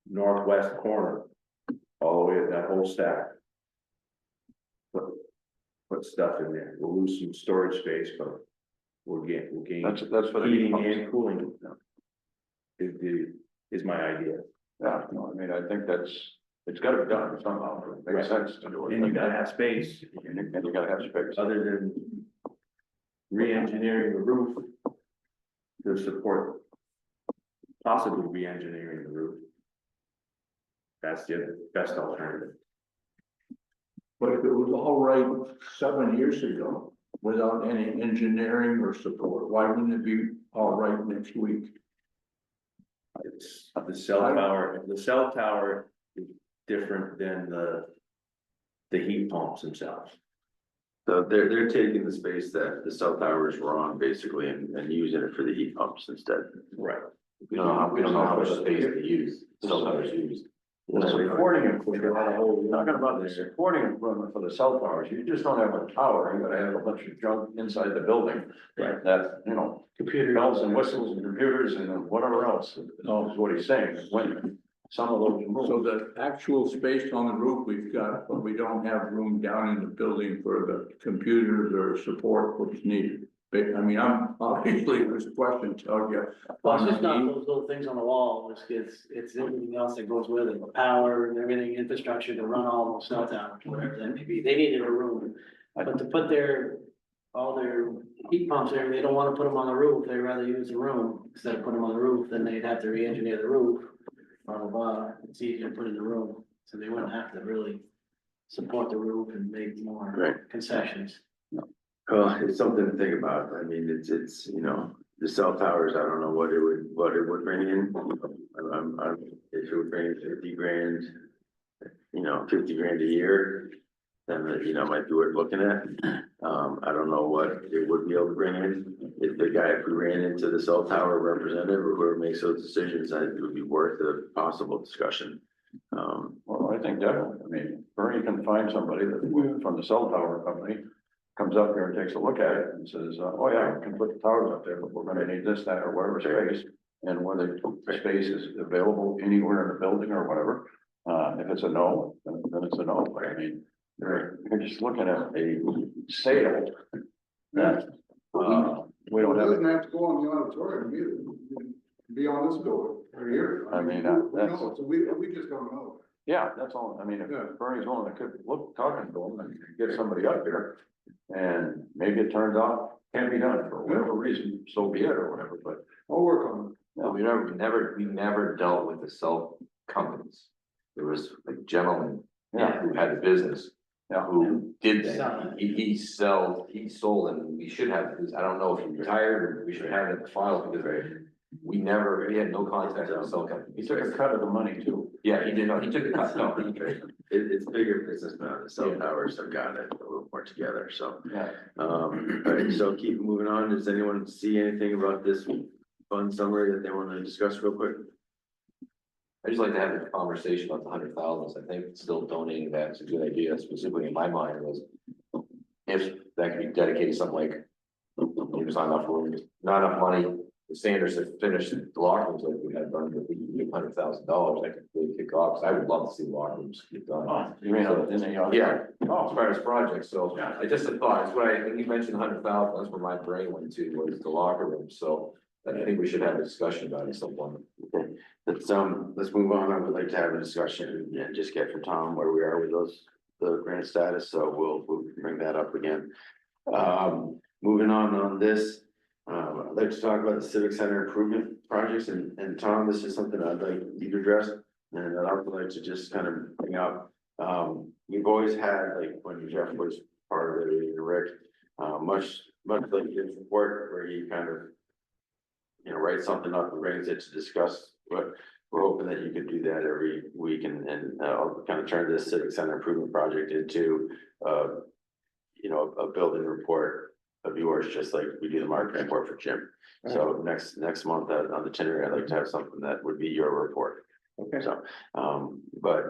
northwest corner, all the way to that whole stack. Put stuff in there, we'll lose some storage space, but we'll gain that's for the heat heating pumps. and cooling. Is my idea. Yeah, no, I mean, I think it's gotta be done somehow. It makes sense to do it. And you gotta have space, And you gotta have space. other than re-engineering the roof to support, possibly re-engineering the roof. That's the best alternative. But if it was all right 7 years ago, without any engineering or support, why wouldn't it be all right next week? It's the cell tower, the cell tower is different than the heat pumps themselves. So they're taking the space that the cell towers were on basically and using it for the heat pumps instead. Right. We don't know how much space they use, cell towers use. The supporting equipment, talking about the supporting equipment for the cell towers, you just don't have a tower, you're gonna have a bunch of junk inside the building. Right. That, you know, computer bells and whistles and computers and whatever else, is what he's saying, when some of those move. So the actual space on the roof we've got, but we don't have room down in the building for the computers or support what's needed. But I mean, I'm obviously this question tells you. Well, it's just not those little things on the wall, it's everything else that goes with it, the power and everything, infrastructure to run all those cell towers, whatever that may be, they needed a room. But to put all their heat pumps there, they don't wanna put them on the roof, they'd rather use the room instead of putting them on the roof, then they'd have to re-engineer the roof. Blah, blah, blah, it's easier to put in the room, so they wouldn't have to really support the roof and make more Right. concessions. Well, it's something to think about. I mean, it's, you know, the cell towers, I don't know what it would bring in. If it would bring in 50 grand, you know, 50 grand a year, then, you know, might be worth looking at. I don't know what it would be able to bring in. If we ran into the cell tower representative or whoever makes those decisions, I think it would be worth a possible discussion. Well, I think definitely, I mean, Bernie can find somebody that, from the cell tower company, comes up here and takes a look at it and says, oh yeah, we can put the towers up there, but we're gonna need this, that, or whatever space. And whether the space is available anywhere in the building or whatever, if it's a no, then it's a no, but I mean, you're just looking at a sale that, we don't It have. doesn't have to go on the auditorium either, it can be on this building, or here. I mean, who that's- knows? We just don't know. Yeah, that's all, I mean, if Yeah. Bernie's willing to look, talking to him and get somebody up here. And maybe it turns out can't be done for whatever reason, so be it or whatever, but. I'll work on Well, we never dealt with the cell companies. There was a gentleman who had a business, who did that. He sold, and we should have, I don't know if he retired, or we should have it in the file, because we had no contact with the cell company. He took a cut of the money too. Yeah, he did, no, he took a cut, no, It's bigger business now. The cell towers have got it a little more together, so. Yeah. All right, so keep moving on. Does anyone see anything about this fund summary that they want to discuss real quick? I just like to have a conversation about the 100,000. I think still donating that is a good idea, specifically in my mind was. If that could be dedicated to something like, there's not enough room, not enough money. The Sanders have finished the locker rooms like we had done, but we need $100,000, that could really kick off, 'cause I would love to see the locker rooms get done. Oh, you mean, in the, Yeah, as oh, far as projects, so I just a thought, it's what when you mentioned 100,000, that's where my brain went to, was the locker room, so. I think we should have a discussion about it at some point. Okay, let's move on. I would like to have a discussion and just get from Tom where we are with the grant status, so we'll bring that up again. Moving on this, I'd like to talk about the Civic Center improvement projects, and Tom, this is something I'd like you to address. And then I would like to just kind of bring up, you've always had, like, when Jeff was part of it, and Rick, much like his report, where he kind of, you know, writes something up and brings it to discuss, but we're hoping that you could do that every week and I'll kind of turn this civic center improvement project into, you know, a building report of yours, just like we do the market report for Jim. So next month on the itinerary, I'd like to have something that would be your report. Okay. So, but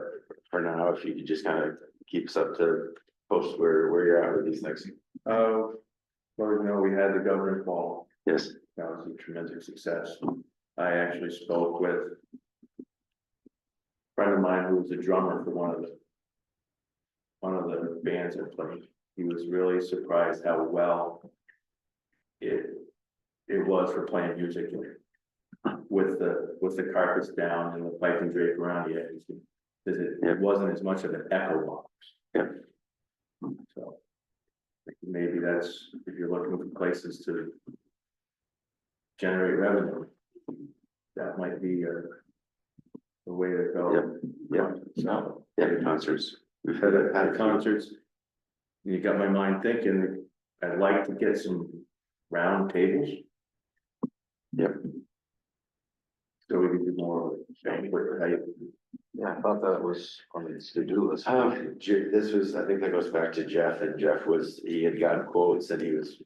for now, if you could just kind of keep us up to post where you're at with these things. Well, you know, we had the governor's ball. Yes. That was a tremendous success. I actually spoke with a friend of mine who was a drummer for one of the bands I played. He was really surprised how well it was for playing music with the carpets down and the pipe and drape around the edges. Because it wasn't as much of an echo box. Yep. So maybe that's, if you're looking for places to generate revenue, that might be a way to go. Yeah. So, Concerts. we've had concerts. You got my mind thinking, I'd like to get some round tables. Yep. So we could do more banquet type. Yeah, I thought that was on the to-do list. This was, I think that goes back to Jeff, and Jeff he had gotten quotes and he was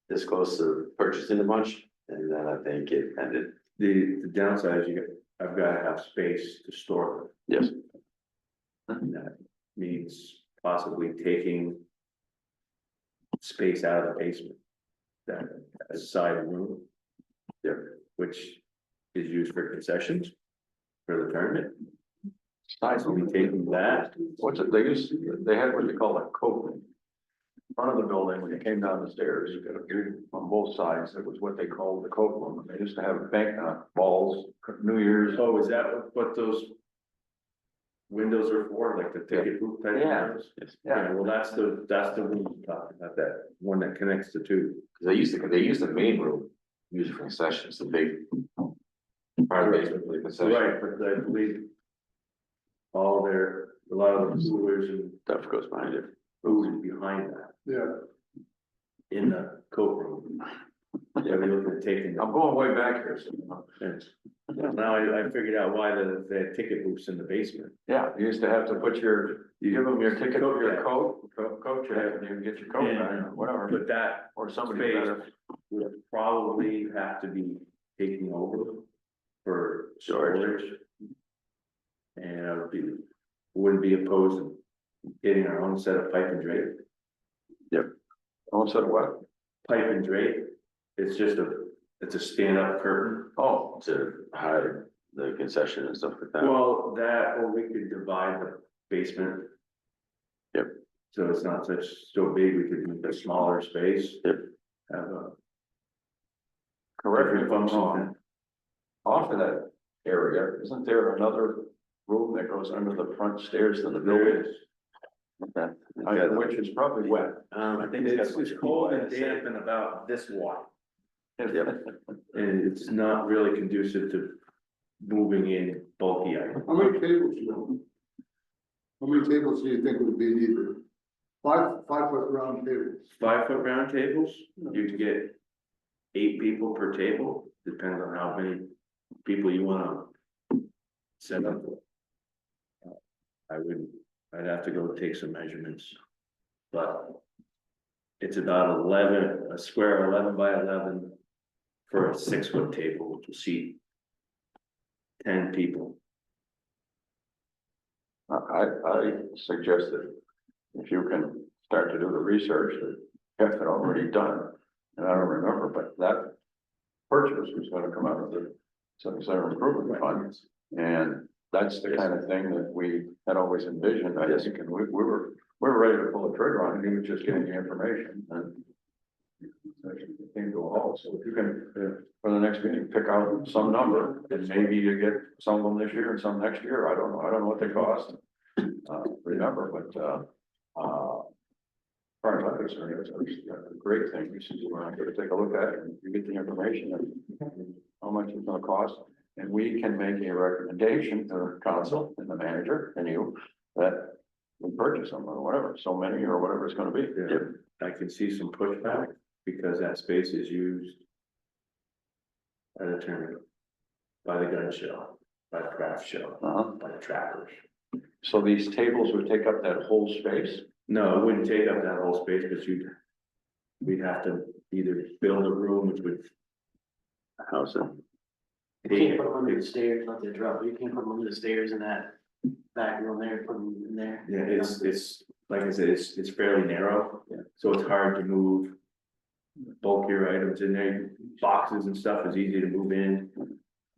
this close to purchasing a bunch, and then I think it ended. The downside is I've got to have space to store Yes. them. And that means possibly taking space out of the basement. That a side room. There, which is used for concessions for the tournament. Nice. We'll be taking that. What's it, they had what they call a coat room. Front of the building, when you came down the stairs, you got a view on both sides, it was what they called the coat room, they used to have bank balls, New Year's. Oh, is that what those windows are for, like the ticket booth type? Yeah. windows? Yeah. Yeah, well, that's the room I'm talking about, that one that connects the two. They used the main room, use it for concessions, the big. Part of the basement for the concession. Right, but I believe a lot of the coolers and Stuff goes behind it. food behind that, Yeah, in the coat room. Yeah, we looked at taking. I'm going way back here, so, Yes. Now I figured out why they had ticket booths in the basement. yeah, you used to have to put you give them your ticket, Coat your check. coat check, and you get your coat back, or whatever, But that or somebody space better. would probably have to be taken over for storage. And I wouldn't be opposed to getting our own set of pipe and drape. All said what? Pipe and drape, it's a stand-up curtain. Oh, To hide the concession and stuff like that. Well, or we could divide the basement. Yep. So it's not so big, we could make a smaller space. Yep. Have a correct me different if I'm function. wrong. Off of that area, isn't there another room that goes under the front stairs to the There building? is. Which is probably wet. I think It's cold and damp and about this wide, Yep. and it's not really conducive to moving in bulky items. how many tables, how many tables do you think would be needed? 5 foot round tables. 5 foot round tables, you can get 8 people per table, depends on how many people you wanna set up. I'd have to go take some measurements. But it's about a square 11 by 11 for a 6 foot table, which will seat 10 people. I suggest that if you can start to do the research that Jeff had already done, and I don't remember, but that purchase was gonna come out of the center improvement fund. And that's the kind of thing that we had always envisioned, I think, and we were ready to pull the trigger on it, he was just getting the information and it came to a halt, so if you can, for the next meeting, pick out some number, and maybe you get some of them this year and some next year, I don't know what they cost. Remember, but, far as I'm concerned, it's a great thing, we should go around here to take a look at it, and you get the information and how much it's gonna cost. And we can make a recommendation to council and the manager and you that we purchase them or whatever, so many or whatever it's gonna be. I can see some pushback because that space is used at a tournament, by the gun show, by the craft show, Uh-huh. by the trappers. So these tables would take up that whole space? No, it wouldn't take up that whole space, but we'd have to either build a room, which would house it. You can't put them under the stairs, not to interrupt, you can't put them under the stairs in that back room there, put them in there. Yeah, it's, like I said, it's fairly narrow, so it's hard to move bulkier items in there. Boxes and stuff is easy to move in.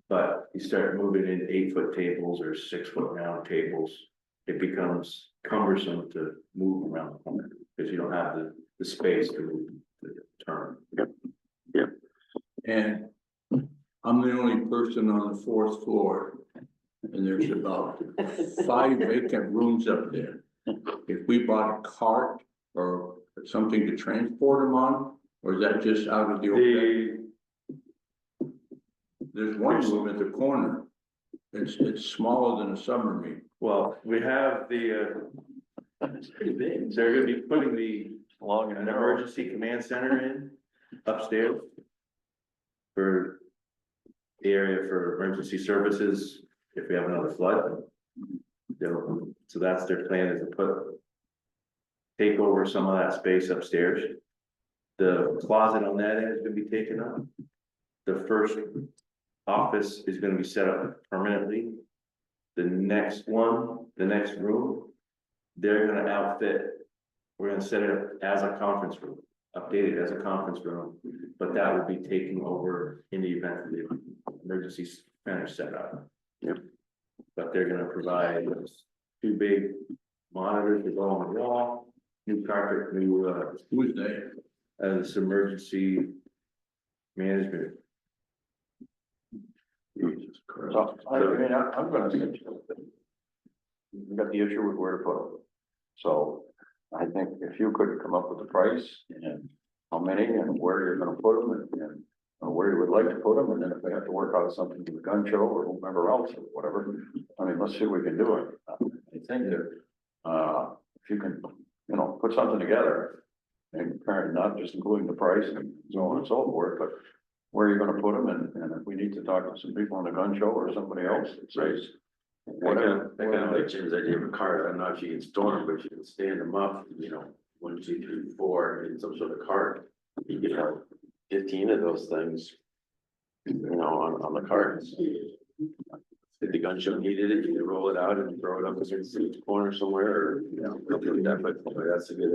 But you start moving in 8-foot tables or 6-foot round tables, it becomes cumbersome to move around the corner, because you don't have the space to move the turn. And I'm the only person on the 4th floor. And there's about 5 vacant rooms up there. If we bought a cart or something to transport them on, or is that just out of the open? There's one room at the corner. It's smaller than a summer meet. Well, we have It's pretty big. they're gonna be putting Long and an narrow. emergency command center in upstairs for the area for emergency services, if we have another flood. So that's their plan, is to take over some of that space upstairs. The closet on that end is gonna be taken up. The first office is gonna be set up permanently. The next one, the next room, they're gonna outfit, we're gonna set it up as a conference room, updated as a conference room, but that will be taking over in the event of the emergency center set up. Yep. But they're gonna provide 2 big monitors that go on the wall, new carpet, new, Who's there? this emergency management. Jesus Christ. So, I'm gonna say, we got the issue with where to put them. So I think if you could come up with the price and how many and where you're gonna put them and where you would like to put them, and then if we have to work out something with the gun show or whomever else or whatever, I mean, let's see what we can do. I think that, if you can, put something together and not just including the price and so on and so forth, but where you're gonna put them, and if we need to talk to some people on the gun show or somebody else that says. Whatever, I kind of like Jim's idea of a cart. I don't know if you can store them, but if you can stand them up, 1, 2, 3, 4 in some sort of cart. You could have 15 of those things, on the carts. If the gun show needed it, you could roll it out and throw it up against the corner somewhere or, something like that, but that's a good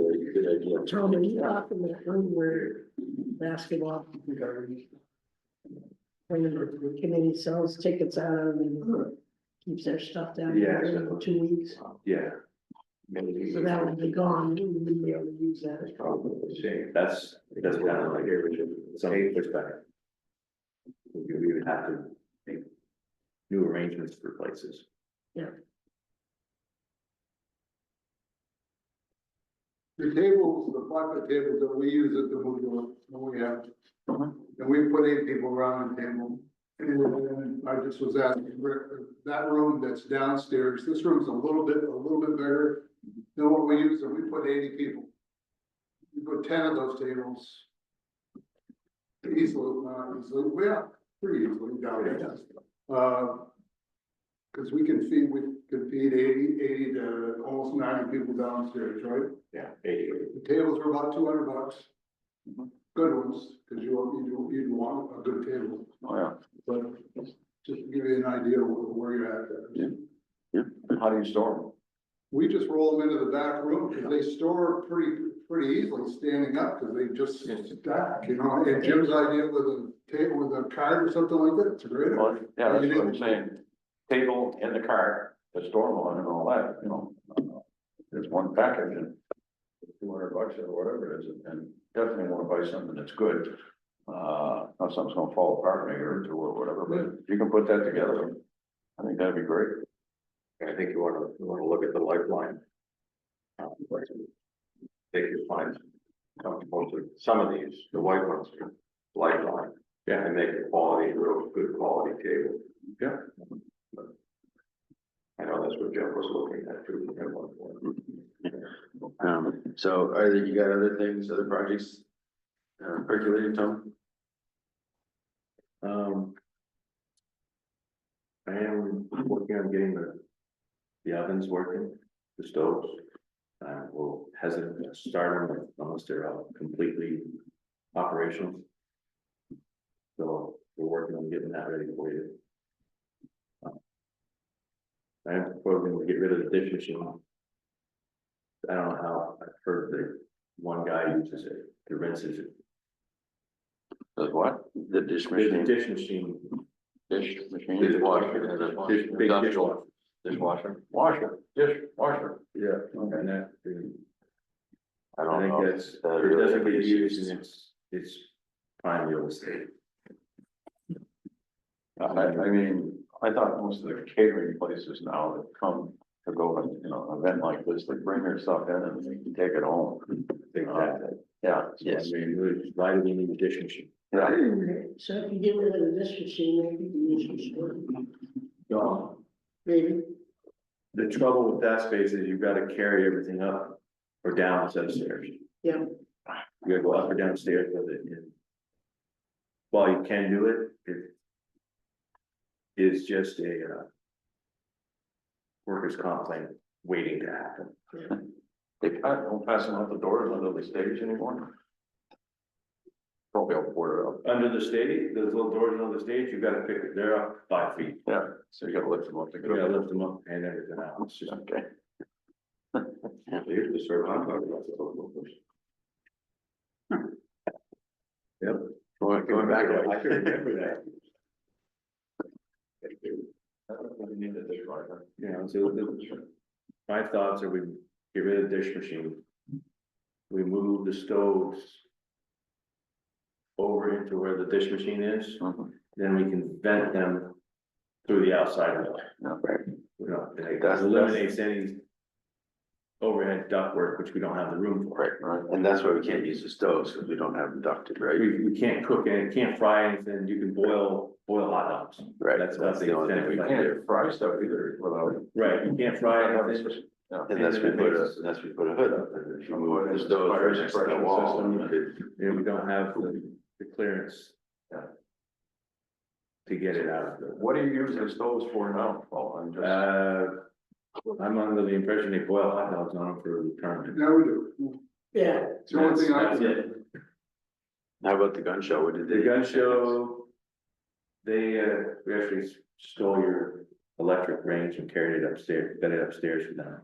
idea. Tom, are you talking that room where basketball? When the committee sells tickets out of and keeps their stuff down there in 2 weeks. Yeah. So that would be gone, we wouldn't be able to use that. That's kind of like some pushback. We would have to make new arrangements for places. The tables, the 5-foot tables that we use at the movie, when we have, and we put 8 people around the table. And I just was asking, that room that's downstairs, this room's a little bit bigger than what we use, and we put 80 people. We put 10 of those tables. Easily, pretty easily down there. Cause we could feed 80 to almost 90 people downstairs, right? Yeah. The tables are about $200. Good ones, cause you'd want a good table, Oh, yeah. but just to give you an idea of where you're at there. Yeah. How do you store them? We just roll them into the back room, cause they store pretty easily standing up, cause they just stack, and Jim's idea with a table with a cart or something like that, it's a great Well, idea. yeah, that's what I'm saying. Table in the car, the store them on and all that, there's one package and $200 or whatever it is, and definitely want to buy something that's good. Not something's gonna fall apart in a year or 2 or whatever, but if you can put that together, I think that'd be great. I think you wanna look at the lifeline. They could find, most of, some of these, the white ones, lifeline, Yeah, and make a quality, real good quality table. yeah. I know that's what Jeff was looking at too. at one point. So are there, you got other things, other projects? Percolating, Tom? I am working on getting the ovens working, the stoves. We'll hesitant to start them unless they're completely operational. So we're working on getting that ready for you. I am proposing to get rid of the dish machine. I don't know how, I've heard that one guy uses it to rinse it. Does what? The dish There's a machine? dish machine, Dish machine? Dishwasher. big dishwasher. Dishwasher, washer, dishwasher. Yeah. And that, I I don't think know. that's, it doesn't get used and it's prime real estate. I mean, I thought most of the catering places now that come to go and, you know, an event like this, they bring their stuff in and they can take it home. Exactly. Yeah. Yes. I mean, why do we need a dish machine? Yeah. So if you get rid of this machine, maybe you can use your store, No. maybe. The trouble with that space is you've got to carry everything up or down a set of stairs. Yeah. You gotta go up or downstairs with it. And while you can do it, it is just a workers' comp claim waiting to happen. They don't pass them out the doors under the stage anymore. Probably all boarded up. Under the stage, those little doors on the stage, you gotta pick it, they're up 5 feet. Yeah, so you gotta lift them up to You get gotta up. lift them up and everything out. It's just, Okay. They usually serve hot dogs. That's a little push. yep. Going back. I can remember that. I don't think we need a dishwasher. You know, so my thoughts are we get rid of the dish machine. We move the stoves over into where the dish machine is, then we can vent them through the outside wall. Yeah. You know, it That's- eliminates any overhead ductwork, which we don't have the room for. Right. And that's why we can't use the stoves, because we don't have them ducted, right? We can't cook it, can't fry anything, you can boil hot dogs. Right, That's that's about the only thing extent we of You it. can't fry stuff either without. Right, you can't fry anything. Yeah. Unless we put a hood up, and if you move the stoves right next to the wall, you could. And we don't have the clearance. Yeah. To get it out of the. What do you use the stoves for now? Well, I'm just. I'm under the impression they boil hot dogs on them for the tournament. Yeah, we do. Yeah, It's the only thing I That's can. it. How about the gun show? What did they? The gun show, we actually stole your electric range and carried it upstairs, got it upstairs for them.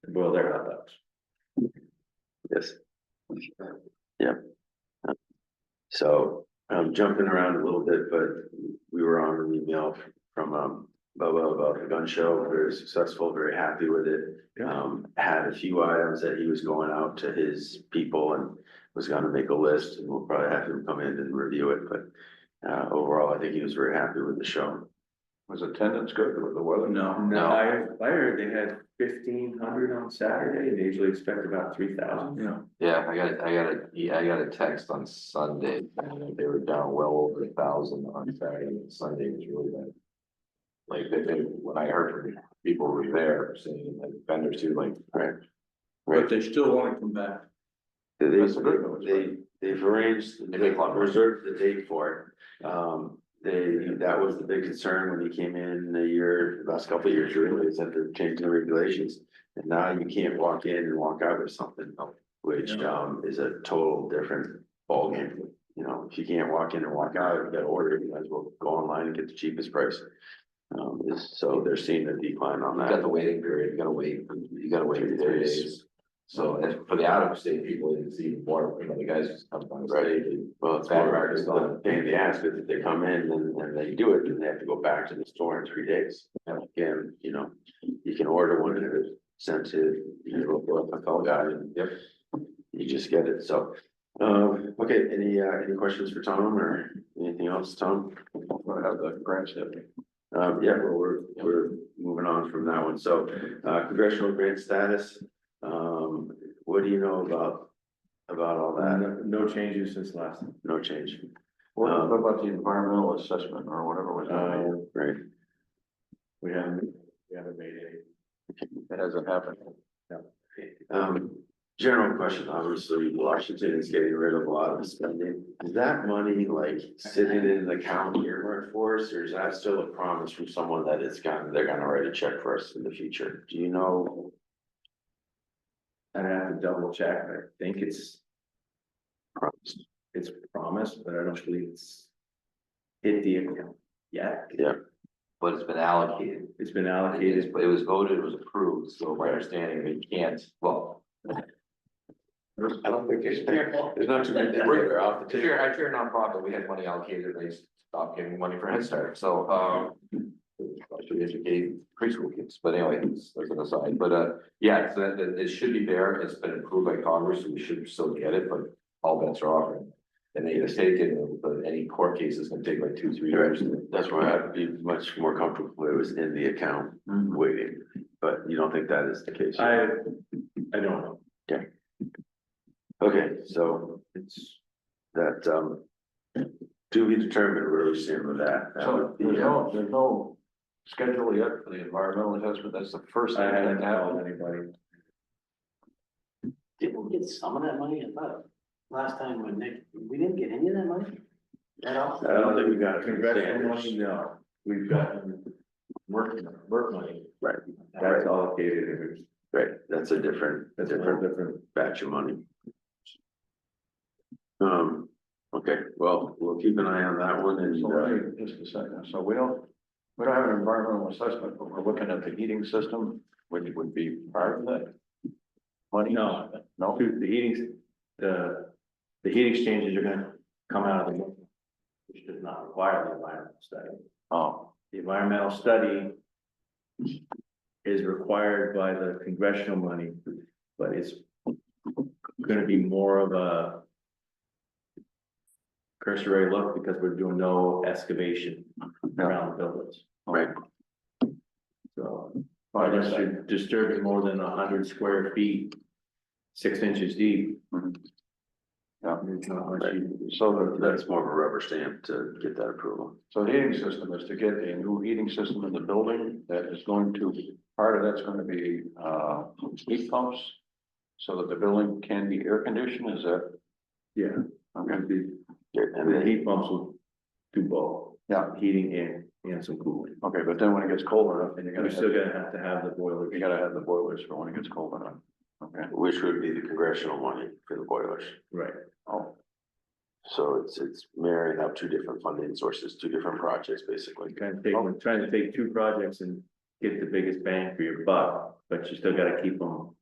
To boil their hot dogs. Yes. Yeah. So I'm jumping around a little bit, but we were on an email from Bubba about the gun show, very successful, very happy with it. Had a few items that he was going out to his people and was gonna make a list, and we'll probably have him come in and review it, but overall, I think he was very happy with the show. Was attendance good with the weather? No, I heard they had 1,500 on Saturday, and they usually expect about 3,000. Yeah. Yeah, I got a text on Sunday, and they were down well over 1,000 on Saturday, and Sunday was really bad. Like, when I heard from people who were there, saying, like, vendors too, like, But they still want to come back. That's a good one. They've arranged, They make a lot of money. reserved the date for it. That was the big concern when he came in the last couple of years, really, is that they're changing the regulations. And now you can't walk in and walk out or something, which, is a total different ballgame. You know, if you can't walk in and walk out, you gotta order, you might as well go online and get the cheapest price. So they're seeing a decline on you got the that. waiting period, you gotta wait 3 days. So, and for the out of state people, it's even more, you know, the guys just come on Right. stage. Well, it's Bad more, market's it's the gone. pain in the ass, because if they come in and they do it, then they have to go back to the store in 3 days. And again, you know, you can order one and it's sent to, you know, a call guy and you just get it, so. Okay, any questions for Tom or anything else, Tom? I have the grant stuff. Yeah, well, we're moving on from that one, so, congressional grant status, what do you know about all that? No changes since last. No change. What about the environmental assessment or whatever was done? Right. We haven't made any. It hasn't happened. General question, obviously, Washington is getting rid of a lot of spending. Is that money like sitting in an account earmarked for us, or is that still a promise from someone that they're gonna write a check for us in the future? Do you know? I'd have to double check. I think it's promised, but I don't believe it's hit the account yet. Yeah, But it's been allocated. It's been allocated. It was voted, it was approved, so my understanding, we can't, well. I don't think there's not too many. We're off the table. I chair a nonprofit, we had money allocated, they stopped giving money for Head Start, so, I should educate preschool kids, but anyway, that's an aside, but, yeah, so that, it should be there, it's been approved by Congress, so we should still get it, but all bets are off. And they either take it, but any court case is gonna take like 2-3 years. that's why I'd be much more comfortable if it was in the account waiting, but you don't think that is the case? I don't know. Okay, so it's that, to be determined where we stand with that. That So would be, there's no schedule yet for the environmental assessment. That's the first I thing haven't that called happened. anybody. Didn't we get some of that money? I thought last time when Nick, we didn't get any of that money at all? I don't think we got Congressional standards. money, no. We've gotten work money. Right, That's allocated. and it's- right, that's a different different. batch of money. Okay, well, we'll keep an eye on that one and, So wait just a second. So we don't have an environmental assessment, but we're looking at the heating system, which would be part of that money? No. No? The heat exchangers are gonna come out of the, which does not require the environmental study. Oh, The environmental study is required by the congressional money, but it's gonna be more of a cursory look because we're doing no excavation around the buildings. right, So well, I unless guess you're disturbing more than 100 square feet, 6 inches deep. yeah. There's not much you- So that's more of a rubber stamp to get that approval. so the heating system is to get a new heating system in the building that is going to, part of that's gonna be, heat pumps. So that the building can be air conditioned, is that? Yeah, Okay, And the then, heat pumps will do both, yeah, heating and some cooling. okay, but then when it gets cold enough, then We're still gonna have to have the boiler. you gotta have the boilers for when it gets cold enough. Okay, which would be the congressional money for the boilers. Right. oh, So it's marrying up two different funding sources, two different projects, basically. We're trying to take two projects and get the biggest bang for your buck, but you still gotta keep them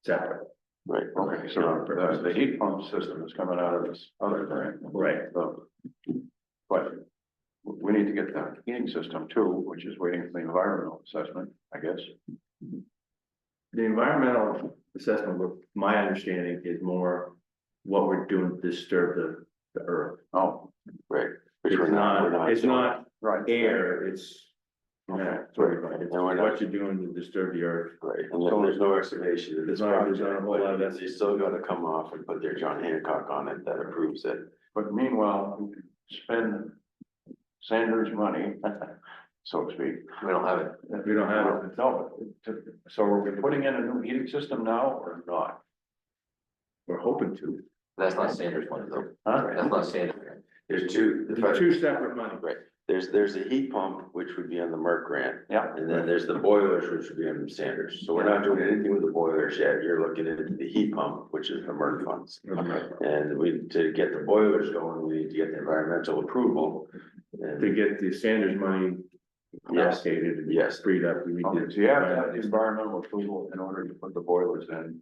separate. Right. okay, so the heat pump system is coming out of this other grant. Right. So, but we need to get the heating system too, which is waiting for the environmental assessment, I guess. The environmental assessment, my understanding is more what we're doing to disturb the earth. Oh, Right. Which It's we're we're not, it's doing. not right. air, it's. Okay. It's And we're not- what you're doing to disturb the earth. Right, and then there's no excavation in this There's project, not a whole lot of but that. they still gotta come off and put their John Hancock on it that approves it. But meanwhile, we can spend Sanders' money, so to speak. We don't have it. We don't have it. No, so are we putting in a new heating system now or not? We're hoping to. That's not Sanders money though. Huh? That's not Sanders. There's two. There's two separate money. Right, there's a heat pump, which would be on the Merck grant, Yeah, and then there's the boilers, which would be on Sanders. So we're not doing anything with the boilers yet, you're looking at the heat pump, which is the Merck funds. And to get the boilers going, we need to get the environmental approval. To And get the Sanders money Yes. allocated and Yes. freed up. We okay, did. so you have to have the environmental approval in order to put the boilers in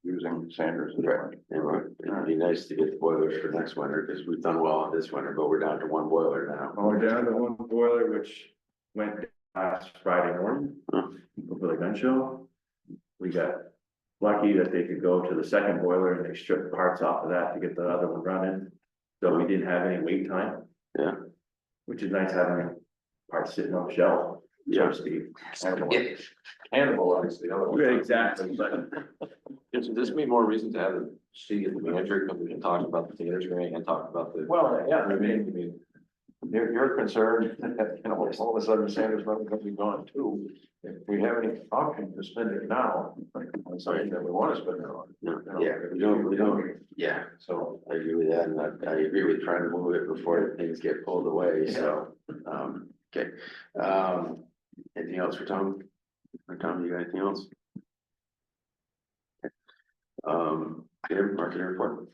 using Sanders' money. it'd be nice to get the boilers for next winter, because we've done well this winter, but we're down to one boiler now. We're down to one boiler, which went last Friday morning for the gun show. We got lucky that they could go to the second boiler and they stripped parts off of that to get the other one running. So we didn't have any wait time. Yeah. Which is nice having parts sitting on the shelf. Yeah. Cannibalize the other one. Exactly, but Gives this me more reason to have a seat at the manager, because we can talk about the theater screening and talk about the. Well, yeah, I mean, you're concerned, you know, all of a sudden Sanders money could be gone too. If we have any option to spend it now, like, on something that we want to spend it on. yeah, we don't, yeah, So, I agree with that, and I agree with trying to move it before things get pulled away, so, okay. Anything else for Tom? For Tom, you got anything else? Marketing report.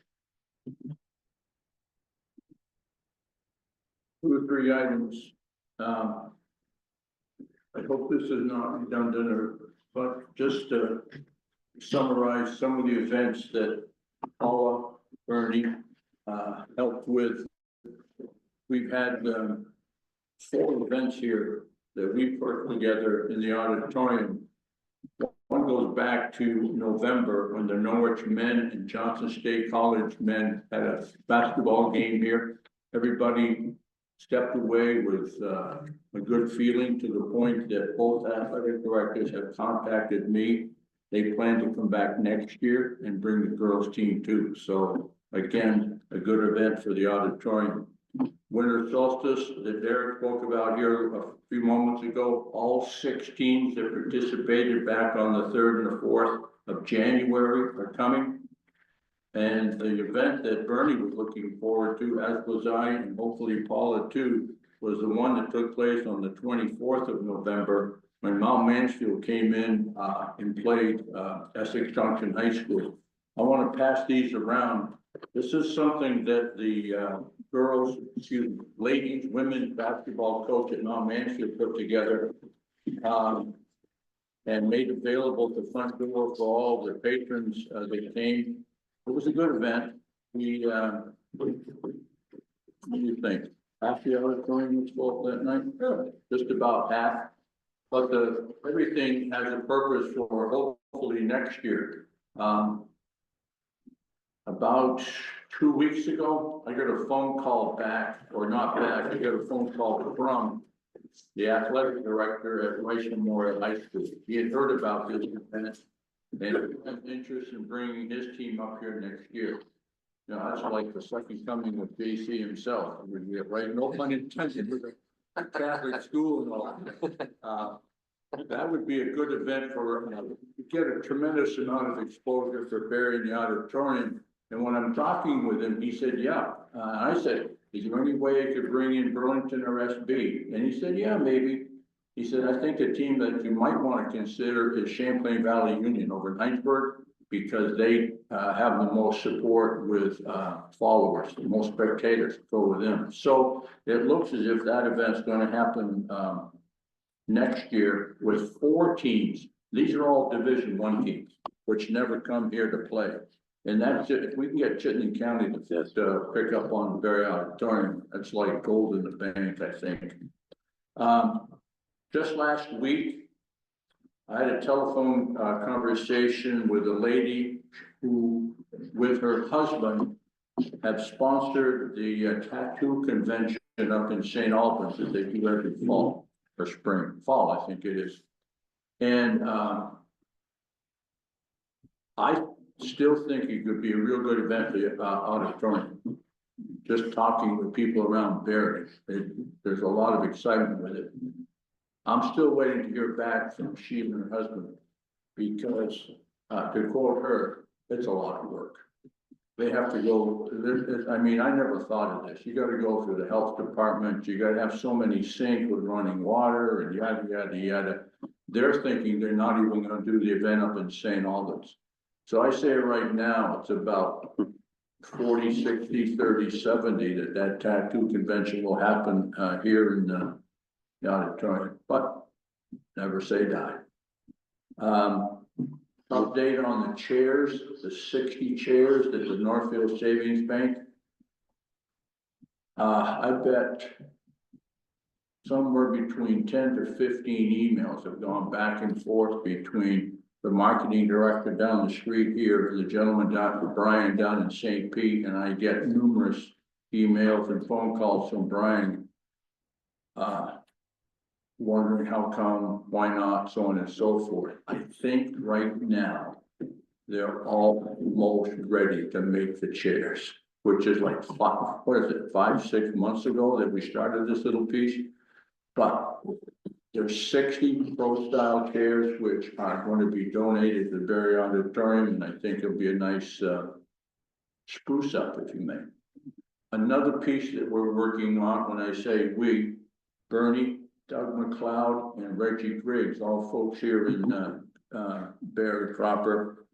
2 or 3 items. I hope this is not redundant but just to summarize some of the events that Paula, Bernie, helped with. We've had, 4 events here that we put together in the auditorium. One goes back to November when the Norwich men and Johnson State College men had a basketball game here. Everybody stepped away with a good feeling, to the point that both athletic directors have contacted me. They plan to come back next year and bring the girls team too. So again, a good event for the auditorium. Winter solstice that Derek spoke about here a few moments ago, all 6 teams that participated back on the 3rd and the 4th of January are coming. And the event that Bernie was looking forward to, as was I, and hopefully Paula too, was the one that took place on the 24th of November, when Mount Mansfield came in and played Essex Junction High School. I want to pass these around. This is something that the ladies, women's basketball coach at Mount Mansfield put together and made available at the front door for all the patrons that came. It was a good event. We, what do you think? Half the auditorium was full that night? Just about half. But everything has a purpose for hopefully next year. About 2 weeks ago, I got a phone call back, or not back, I got a phone call from the athletic director at Rice Memorial High School. He had heard about this event and had interest in bringing his team up here next year. You know, that's like the second coming of JC himself, right? No pun intended, with a Catholic school and all. That would be a good event for, get a tremendous amount of exposure for Barry in the auditorium. And when I'm talking with him, he said, yeah. I said, is there any way I could bring in Burlington or SB? And he said, yeah, maybe. He said, I think a team that you might want to consider is Champlain Valley Union over in Heinsberg, because they have the most support with followers, the most spectators go with them. So it looks as if that event's going to happen next year with 4 teams. These are all Division I teams, which never come here to play. And that's it. If we can get Chittenden County to pick up on the Barre Auditorium, that's like gold in the bank, I think. Just last week, I had a telephone conversation with a lady who, with her husband, have sponsored the tattoo convention up in St. Albans that they do every fall or fall, I think it is. And I still think it could be a real good event for the auditorium. Just talking with people around Barre, there's a lot of excitement with it. I'm still waiting to hear back from Sheila and her husband, because to quote her, it's a lot of work. They have to go, I mean, I never thought of this. You gotta go through the health department, you gotta have so many sinks with running water and yada, yada, yada. They're thinking they're not even gonna do the event up in St. Albans. So I say right now, it's about 40, 60, 30, 70 that tattoo convention will happen here in the auditorium, but never say die. Update on the chairs, the 60 chairs at the Northfield Savings Bank. I bet somewhere between 10 to 15 emails have gone back and forth between the marketing director down the street here and the gentleman, Dr. Brian, down in St. Pete, and I get numerous emails and phone calls from Brian. wondering how come, why not, so on and so forth. I think right now, they're almost ready to make the chairs, which is like, what is it, 5, 6 months ago that we started this little piece? But there's 60 pro-style chairs, which are going to be donated to the Barre Auditorium, and I think it'll be a nice, spruce up, if you may. Another piece that we're working on, when I say we, Bernie, Doug McLeod, and Reggie Griggs, all folks here in, Barre proper.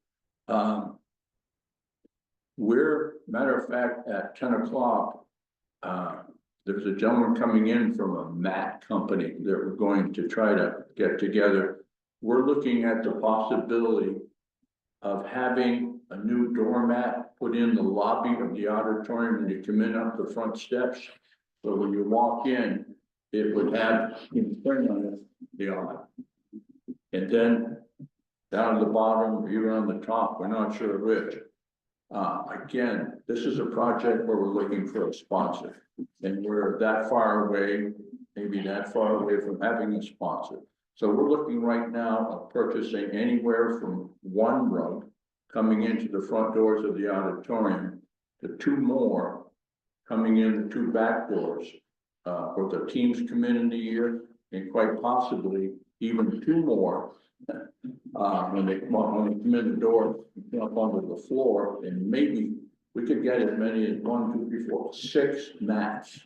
We're, matter of fact, at 10 o'clock, there's a gentleman coming in from a mat company that we're going to try to get together. We're looking at the possibility of having a new doormat put in the lobby of the auditorium when you come in up the front steps. So when you walk in, it would have in print on it, the odd. And then down at the bottom, or even on the top, we're not sure which. Again, this is a project where we're looking for a sponsor. And we're that far away, maybe that far away from having a sponsor. So we're looking right now of purchasing anywhere from 1 rug coming into the front doors of the auditorium to 2 more coming in the 2 back doors. Where the teams come in the year, and quite possibly even 2 more. When they come in the door, up onto the floor, and maybe we could get as many as 1, 2, 3, 4, 6 mats.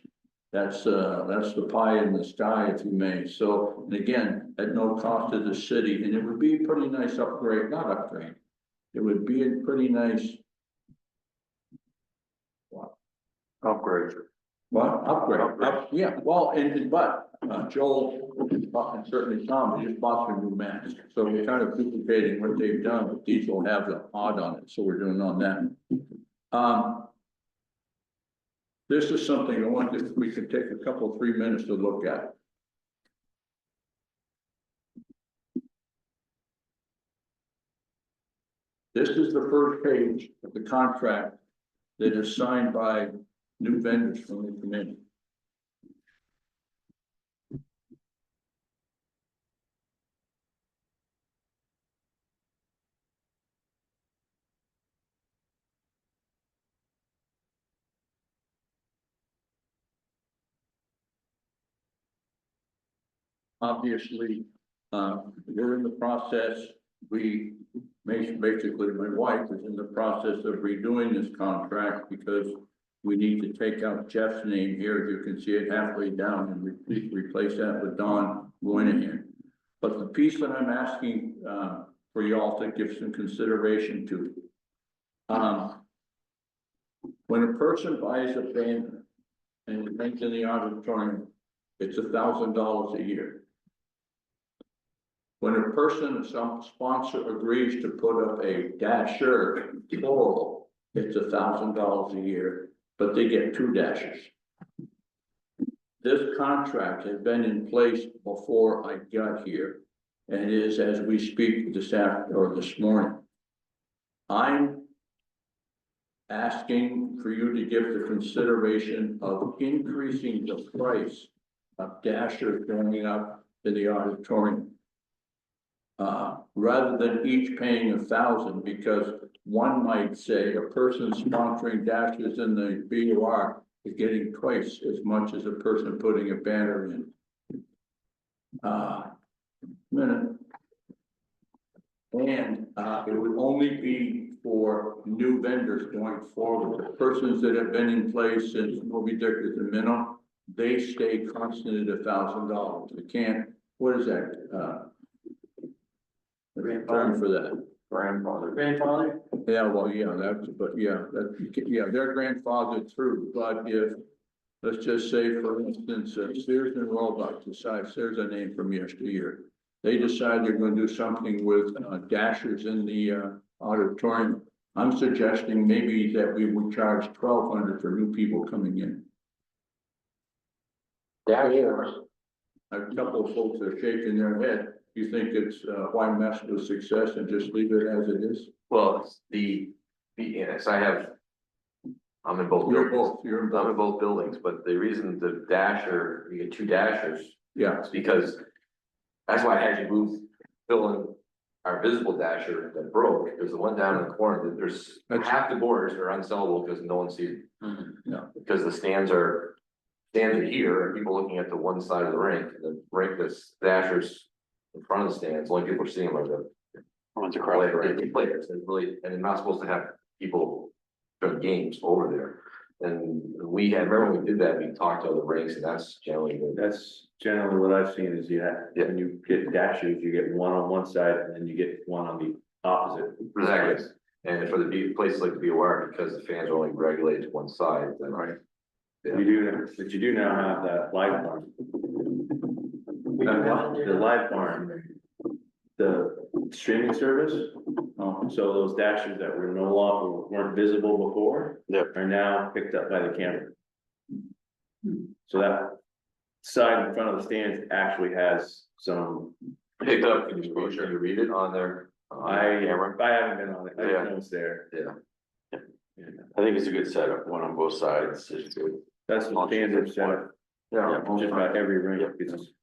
That's the pie in the sky, if you may. So, and again, at no cost to the city, and it would be a pretty nice upgrade, not upgrade. It would be a pretty nice. Upgrade. What, upgrade, yeah, well, but, Joel, and certainly Tom, we just bought some new mats, so we're kind of duplicating what they've done, but these will have the odd on it, so we're doing on that. This is something I want if we could take a couple, 3 minutes to look at. This is the first page of the contract that is signed by new vendors from the committee. Obviously, we're in the process, basically, my wife is in the process of redoing this contract because we need to take out Jeff's name here, as you can see it halfway down, and replace that with Don Moynihan. But the piece that I'm asking, for y'all to give some consideration to. When a person buys a banner and it hangs in the auditorium, it's $1,000 a year. When a person, some sponsor agrees to put up a dasher floral, it's $1,000 a year, but they get 2 dashes. This contract has been in place before I got here and is as we speak this morning. I'm asking for you to give the consideration of increasing the price of dashers going up to the auditorium. Rather than each paying $1,000, because one might say a person sponsoring dashers in the BUR is getting twice as much as a person putting a banner in. And it would only be for new vendors going forward. The persons that have been in place since Moby Dick is a minimum, they stay constant at $1,000. They can't, what is that? Term for that. Grandfather? Yeah, well, yeah, that's, but yeah, they're grandfathered through, but if, let's just say, for instance, Sears and Roebuck decide, Sears a name from yesteryear. They decide they're gonna do something with dashers in the auditorium. I'm suggesting maybe that we would charge $1,200 for new people coming in. Dashers. A couple of folks are shaking their head. You think it's why mess with success and just leave it as it is? Well, yes, I'm in both You're buildings. both, you're in I'm in both. both buildings, but the reason the dasher, you get 2 dashers Yeah, is because That's why I had you move, fill in our visible dasher that broke, because the one down in the corner, there's half the boards are unsellable because no one sees them. Yeah. Because the stands are here, and people looking at the one side of the rink, this dashers in front of the stands, only people are seeing them are the players, and really, and they're not supposed to have people during games over there. And we had, remember when we did that, we talked to other rinks, and that's generally the. That's generally what I've seen is when you get dashes, you get one on one side and then you get one on the opposite. Exactly, and for the places like the BOR, because the fans are only regulated to one side, then. Right. Yeah. But you do now have that live barn. The live barn, the streaming service. So those dashes that were no longer, weren't visible before. Yep. Are now picked up by the camera. So that side in front of the stands actually has some. Picked up, can you read it on their? Camera? I haven't been on it, I Yeah. know it's there. Yeah. I think it's a good setup, one on both sides, it's good. That's the standard setup, Yeah. just about every ring. It's-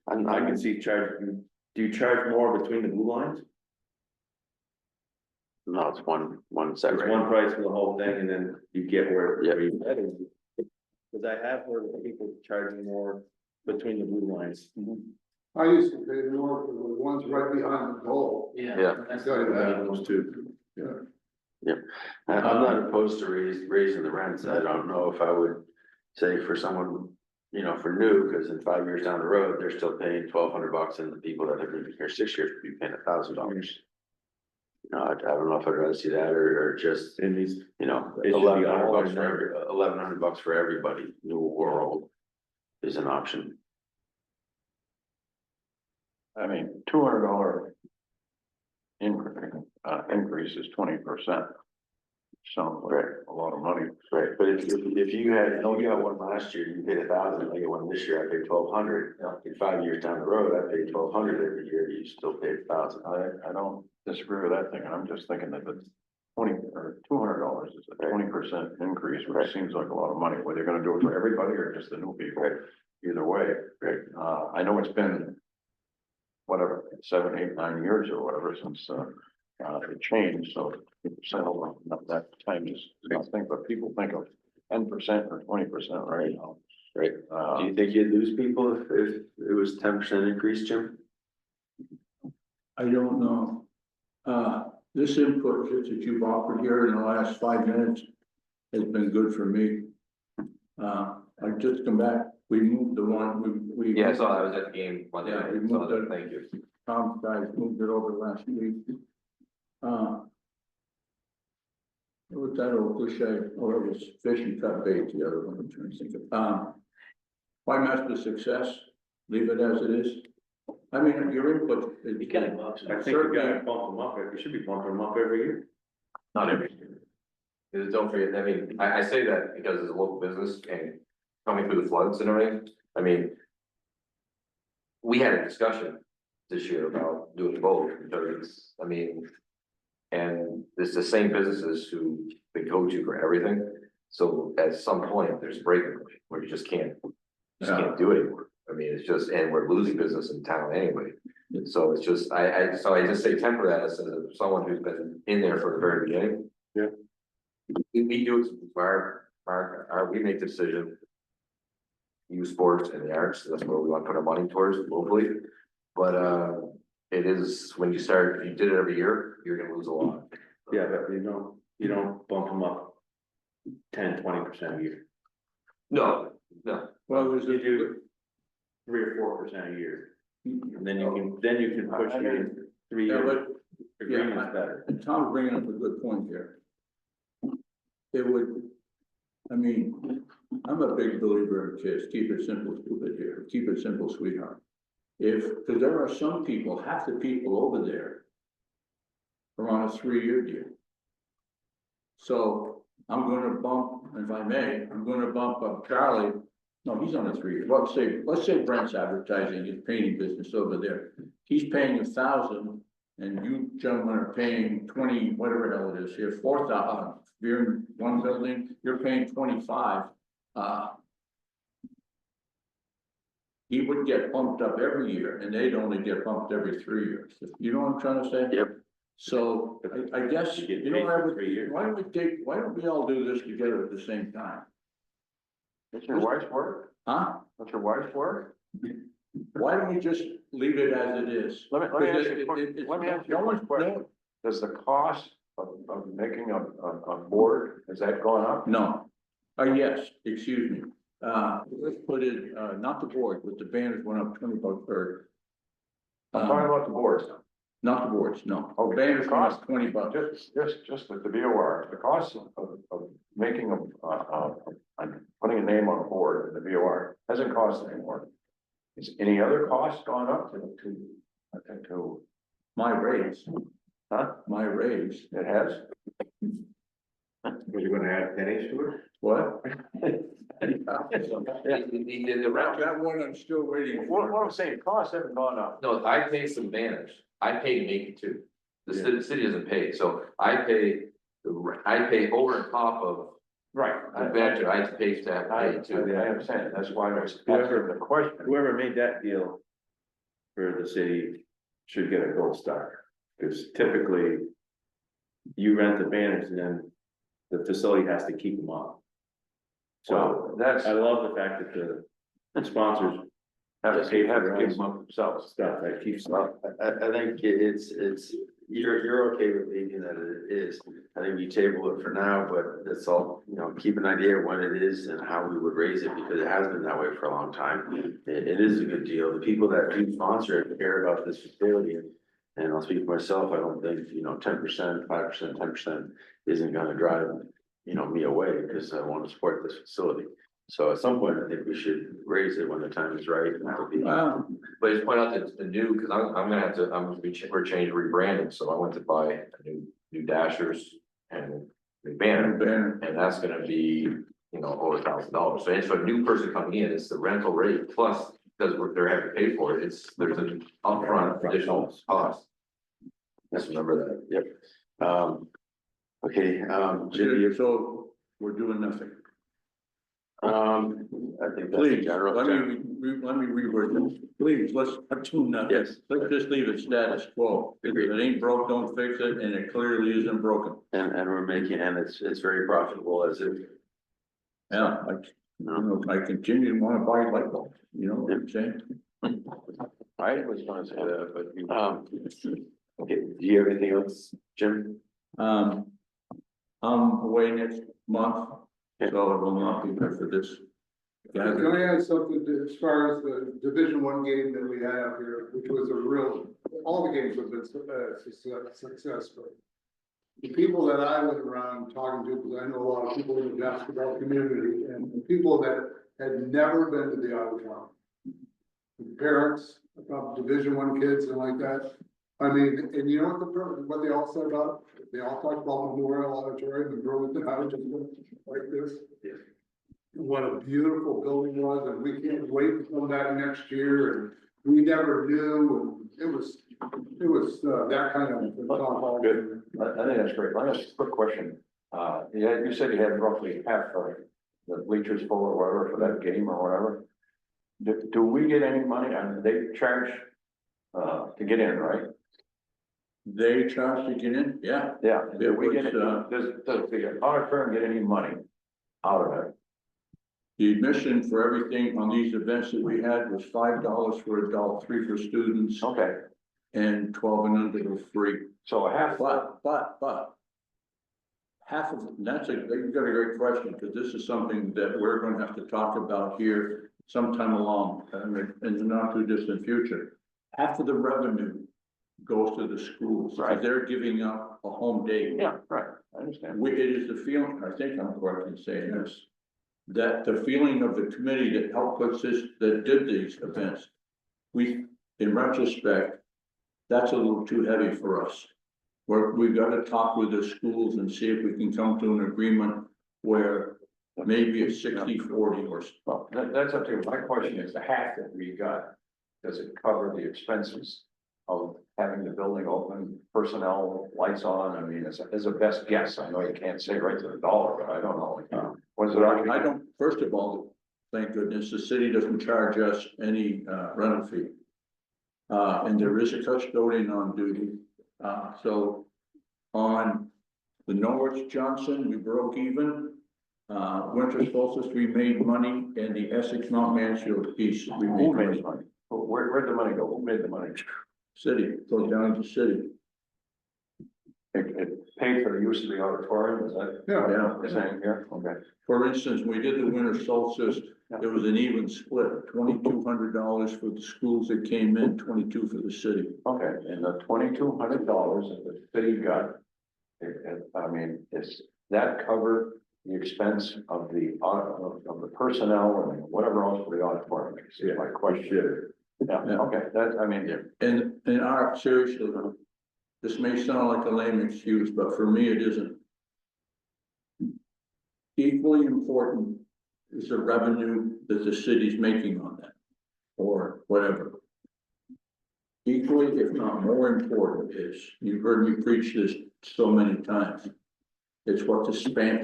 I can see do you charge more between the blue lines? No, it's one set It's rate. one price for the whole thing and then you get where. Yeah. Cause I have heard of people charging more between the blue lines. I used to pay more for the ones right behind the goal. Yeah. I tell you that. Those two. I'm not opposed to raising the rents, I don't know if I would say for someone, you know, for new, because in 5 years down the road, they're still paying $1,200 and the people that have been here 6 years would be paying $1,000. You know, I don't know if I'd rather see that or just, In these, you know, It should be all $1,100 or for $1,100 for everybody, new or old, is an option. I mean, $200 increase is 20%. Sounds like a lot of money. Right, but if you had, oh, you got one last year, you paid $1,000, I get one this year, I paid $1,200. In 5 years down the road, I paid $1,200 every year, you still paid $1,000. I don't disagree with that thing, I'm just thinking that it's $200 is a 20% increase, Right. which seems like a lot of money, whether you're gonna do it for everybody or just the new people. Right. Either way, Right. I know it's been whatever, 7, 8, 9 years or whatever since, it changed, so people say, oh, not that time is nothing, but people think of 10% or 20%, right? Right. Do you think you'd lose people if it was 10% increase, Jim? I don't know. This input that you've offered here in the last 5 minutes has been good for me. I just come back, we moved the one, we. Yeah, I saw that, I was at the game Monday Yeah, night, we saw moved that, it. thank you. Tom's guys moved it over last week. What was that old cliche, or it was fish and cut bait, the other one I'm trying to think of. Why mess with success? Leave it as it is. I mean, your input is. You gotta go up. I think you gotta bump them up, you should be bumping them up every year. Not every year. Because don't forget, I mean, I say that because it's a local business and coming through the floods and everything, I mean. We had a discussion this year about doing both, because it's, I mean. And it's the same businesses who they go to for everything, so at some point, there's a breaking point where you just can't do it anymore. I mean, it's just, and we're losing business in town anyway. So it's just, so I just say temper that as someone who's been in there from the very beginning. Yeah. We do it, we make the decision. Youth sports and the arts, that's where we want to put our money towards locally, but, it is, when you start, if you did it every year, you're gonna lose a lot. Yeah, but you don't bump them up 10-20% a year. No. Well, it was You do 3 or 4% a year. And then you can push I mean, your 3 Yeah, year but agreements better. And Tom's bringing up a good point here. It would, I mean, I'm a big believer in kids, keep it simple, stupid here, keep it simple, sweetheart. Because there are some people, half the people over there are on a 3-year deal. So I'm gonna bump, if I may, I'm gonna bump up Charlie. No, he's on a 3-year. Let's say Brent's advertising his painting business over there. He's paying 1,000 and you gentlemen are paying 20, whatever the hell it is here, 4,000. You're in one building, you're paying 25. he would get bumped up every year, and they'd only get bumped every 3 years. You know what I'm trying to say? Yep. So I guess, You get you know, paid what I for would, 3 years. why don't we all do this together at the same time? That's your wife's work? Huh? That's your wife's work? Why don't we just leave it as it is? Let me ask Because you, a quick- it's let me ask you no a quick one- question. Does the cost of making a board, has that gone up? No, yes, excuse me, let's put it, not the board, but the banners went up $20 per. I'm talking about the boards now. Not the boards, no, Okay, banners the went cost- up $20. Just to be aware, the cost of making putting a name on a board in the BOR hasn't cost anymore. Is any other cost gone up I think to, My raise, huh? my raise, It has? Were you gonna add pennies to it? what? He did the round. That one I'm still waiting What for. I'm saying, costs haven't gone up. No, I pay some banners. I pay to make it too. The Yeah. city doesn't pay, so I pay, I pay over and top of Right. the banner, I pay to have I paid too. understand, that's why I was Whoever- asking the question. Whoever made that deal for the city should get a gold star, because typically you rent the banners and then the facility has to keep them up. So So that's, I love the fact that the sponsors have just to pay for their give own them up themselves. stuff that keeps. Well, I think it's, you're okay with leaving that it is. I think we table it for now, but that's all, you know, keep an idea of what it is and how we would raise it, because it has been that way for a long time. It is a good deal. The people that do sponsor it care about this facility. And I'll speak for myself, I don't think, 10%, 5%, 10% isn't gonna drive, me away, because I want to support this facility. So at some point, I think we should raise it when the time is right, and that'll be. But just point out that the new, because I'm gonna have to, we're changing rebranding, so I went to buy a new dashers and new banner. Banner. And that's gonna be, over $1,000. So it's for a new person coming in, it's the rental rate plus, because they're having to pay for it, there's an upfront additional cost. Just remember that, yep. Okay, Jimmy, So we're doing nothing. I think that's the Please, general. let me reword this. Please, let's do nothing. Yes. Let's just leave it status quo. If it ain't broke, don't fix it, and it clearly isn't broken. And we're making, and it's very profitable as it. Yeah, I continue to wanna buy light bulbs, you know what I'm saying? I was gonna say that, but you. Okay, do you have anything else, Jim? I'm away next month, so I will not be there for this. Can I add something as far as the Division I game that we have here, which was a real, all the games have been successful. The people that I went around talking to, because I know a lot of people in the basketball community, and the people that had never been to the auditorium. Parents of Division I kids and like that. I mean, and you know what they all said about it? They all talked about Memorial Auditorium and Burlington Auditorium like this. What a beautiful building was, and we can't wait to come back next year, and we never knew, and it was that kind of talk. Good. I think that's great. I have a quick question. Yeah, you said you had roughly half of the bleachers full or whatever for that game or whatever. Do we get any money? I mean, they charge to get in, right? They charge to get in, yeah. Yeah. Do we get It it? was, Does the auditorium get any money out of it? The admission for everything on these events that we had was $5 for adult, 3 for students, Okay, and 12 and under was free. so half, But. Half of, you've got a great question, because this is something that we're gonna have to talk about here sometime along, in the not too distant future. Half of the revenue goes to the schools, because Right. they're giving up a home day. yeah, right, I understand. It is the feeling, I think I'm correct in saying this, that the feeling of the committee that helped put this, that did these events, in retrospect, that's a little too heavy for us. We've got to talk with the schools and see if we can come to an agreement where maybe it's 60-40 or. Well, that's up to you. My question is the half that we got, does it cover the expenses of having the building open, personnel, lights on? I mean, as a best guess, I know you can't say right to the dollar, but I don't know. Was it? I don't, first of all, thank goodness, the city doesn't charge us any, rental fee. And there is a custodian on duty, so on the Norwich Johnson, we broke even. Winter solstice, we made money, and the Essex Mount Mansfield piece, we Who made made money. money? Where'd the money go? Who made the money? City, goes down to city. It paid for the use of the auditorium, is that? Yeah. what you're saying here, okay. For instance, when we did the winter solstice, it was an even split, $2,200 for the schools that came in, 22 for the city. Okay, and the $2,200 that the city got, I mean, is that cover the expense of of the personnel and whatever else for the auditorium? Is my question. Yeah, Yeah. okay, that, I mean, And our, seriously, this may sound like a lame excuse, but for me, it isn't. Equally important is the revenue that the city's making on that, or whatever. Equally, if not more important, is, you've heard me preach this so many times. It's what the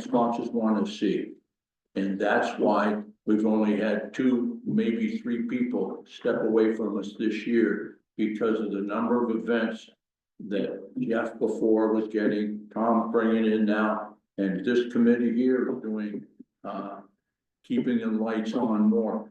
sponsors want to see. And that's why we've only had 2, maybe 3 people step away from us this year, because of the number of events that Jeff before was getting, Tom bringing in now, and this committee here is doing, keeping the lights on more.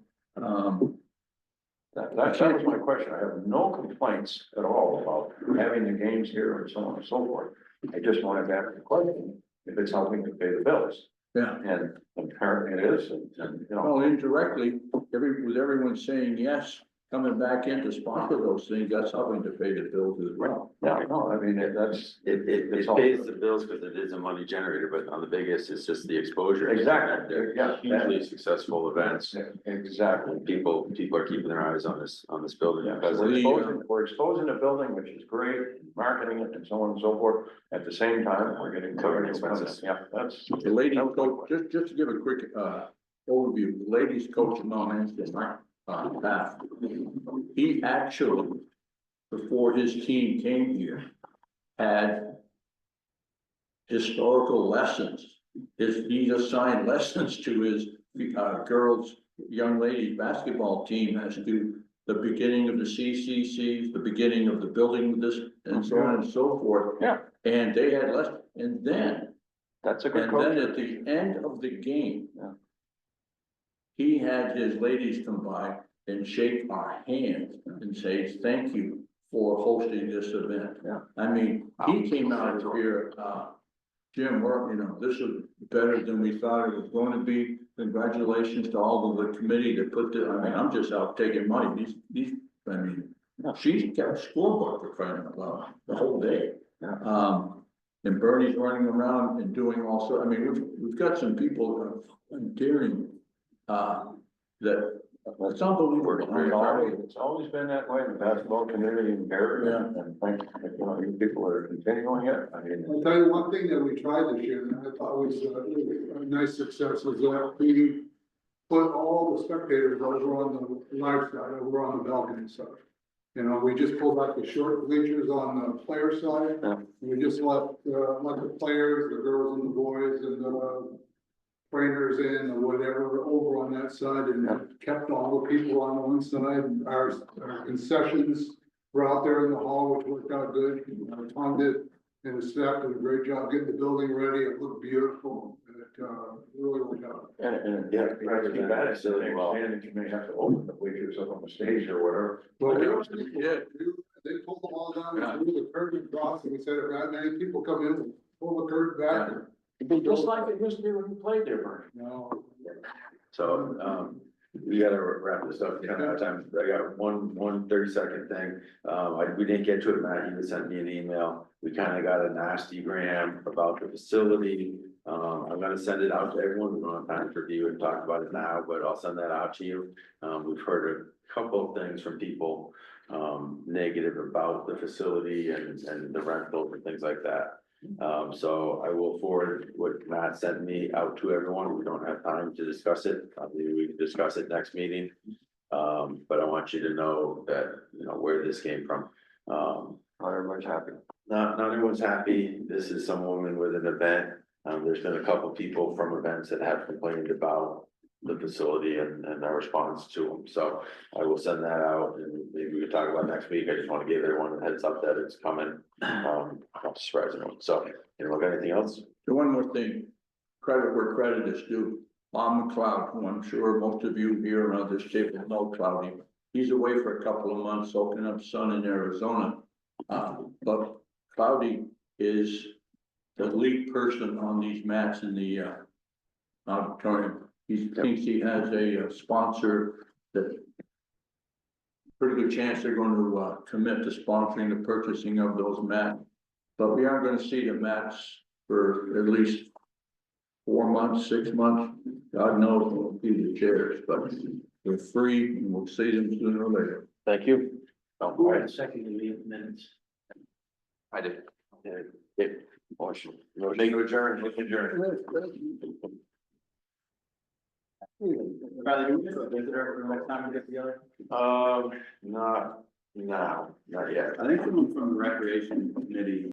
that was my question. I have no complaints at all about having the games here and so on and so forth. I just wanted to ask the question, if it's helping to pay the bills. Yeah. And apparently it is, and, you know. Well, indirectly, with everyone saying yes, coming back in to sponsor those things, that's helping to pay the bills as well. Yeah, no, I mean, that's. It It's all- pays the bills because it is a money generator, but on the biggest, it's just the exposure. Exactly, They're yeah. hugely successful events. Exactly. People are keeping their eyes on this building Yeah, because so of we're exposing the building, which is great, marketing it and so on and so forth. At the same time, we're getting Covering covered expenses. expenses. Yeah, that's. The ladies that was my coach, question. just to give a quick, overview, the ladies coach at Mount Mansfield, Bath. He actually, before his team came here, had historical lessons. He assigned lessons to his, girls, young ladies basketball team as to the beginning of the CCCs, the beginning of the building of this, and so on and so forth. Yeah. And they had lessons, and then That's a good and coach. then at the end of the game. Yeah. He had his ladies come by and shake our hand and say, thank you for hosting this event. Yeah. I mean, he came out of here, Jim, this is better than we thought it was going to be. Congratulations to all of the committee that put the, I mean, I'm just out taking money. She kept scoreboard for crying out loud the whole day. Yeah. And Bernie's running around and doing also, I mean, we've got some people daring, that, it's unbelievable. It's always been that way in the basketball community in Barre, Yeah. and thank, you know, you people are continuing it. I mean, I'll tell you one thing that we tried this year, and I thought was a nice success, was that we put all the spectators over on the live side, over on the balcony side. You know, we just pulled out the short bleachers on the player side. Yeah. We just let the players, the girls and the boys and the trainers in or whatever over on that side, and kept all the people on one side. Our concessions were out there in the hall, which worked out good. Tom did, and his staff did a great job getting the building ready. It looked beautiful. It really worked out. and Yeah, it's too bad, it's the same standing, you may have to open the bleachers up on the stage or whatever. But we Yeah. also, they pulled them all down, and threw the curtain across, and we said, if that many people come in, we'll pull the curtain back. Just like it used to be when you played there, Bernie. No. So, we gotta wrap this up, kind of out of time. I got one 30-second thing. We didn't get to it, Matt, you sent me an email. We kind of got a nasty gram about the facility. I'm gonna send it out to everyone. We don't have time to review and talk about it now, but I'll send that out to you. We've heard a couple of things from people, negative about the facility and the rentals and things like that. So I will forward what Matt sent me out to everyone. We don't have time to discuss it. Maybe we can discuss it next meeting. But I want you to know that, you know, where this came from. Not everybody's happy. Not everyone's happy. This is some woman with an event. There's been a couple people from events that have complained about the facility and our response to them. So I will send that out and maybe we can talk about next week. I just want to give everyone a heads up that it's coming. Not to surprise anyone. So, you know, anything else? So one more thing, credit where credit is due. Bob McLeod, who I'm sure most of you here around this table know Cloudy. He's away for a couple of months soaking up sun in Arizona. But Cloudy is the lead person on these mats in the auditorium. He thinks he has a sponsor that pretty good chance they're going to commit to sponsoring the purchasing of those mats. But we aren't gonna see the mats for at least 4 months, 6 months. God knows we'll see the chairs, but they're free and we'll see them sooner or later. Thank you. Who are the second minutes? I did. Motion to adjourn. Rather, do we have a visitor for the next time we get together? Not now, not yet. I think someone from the recreation committee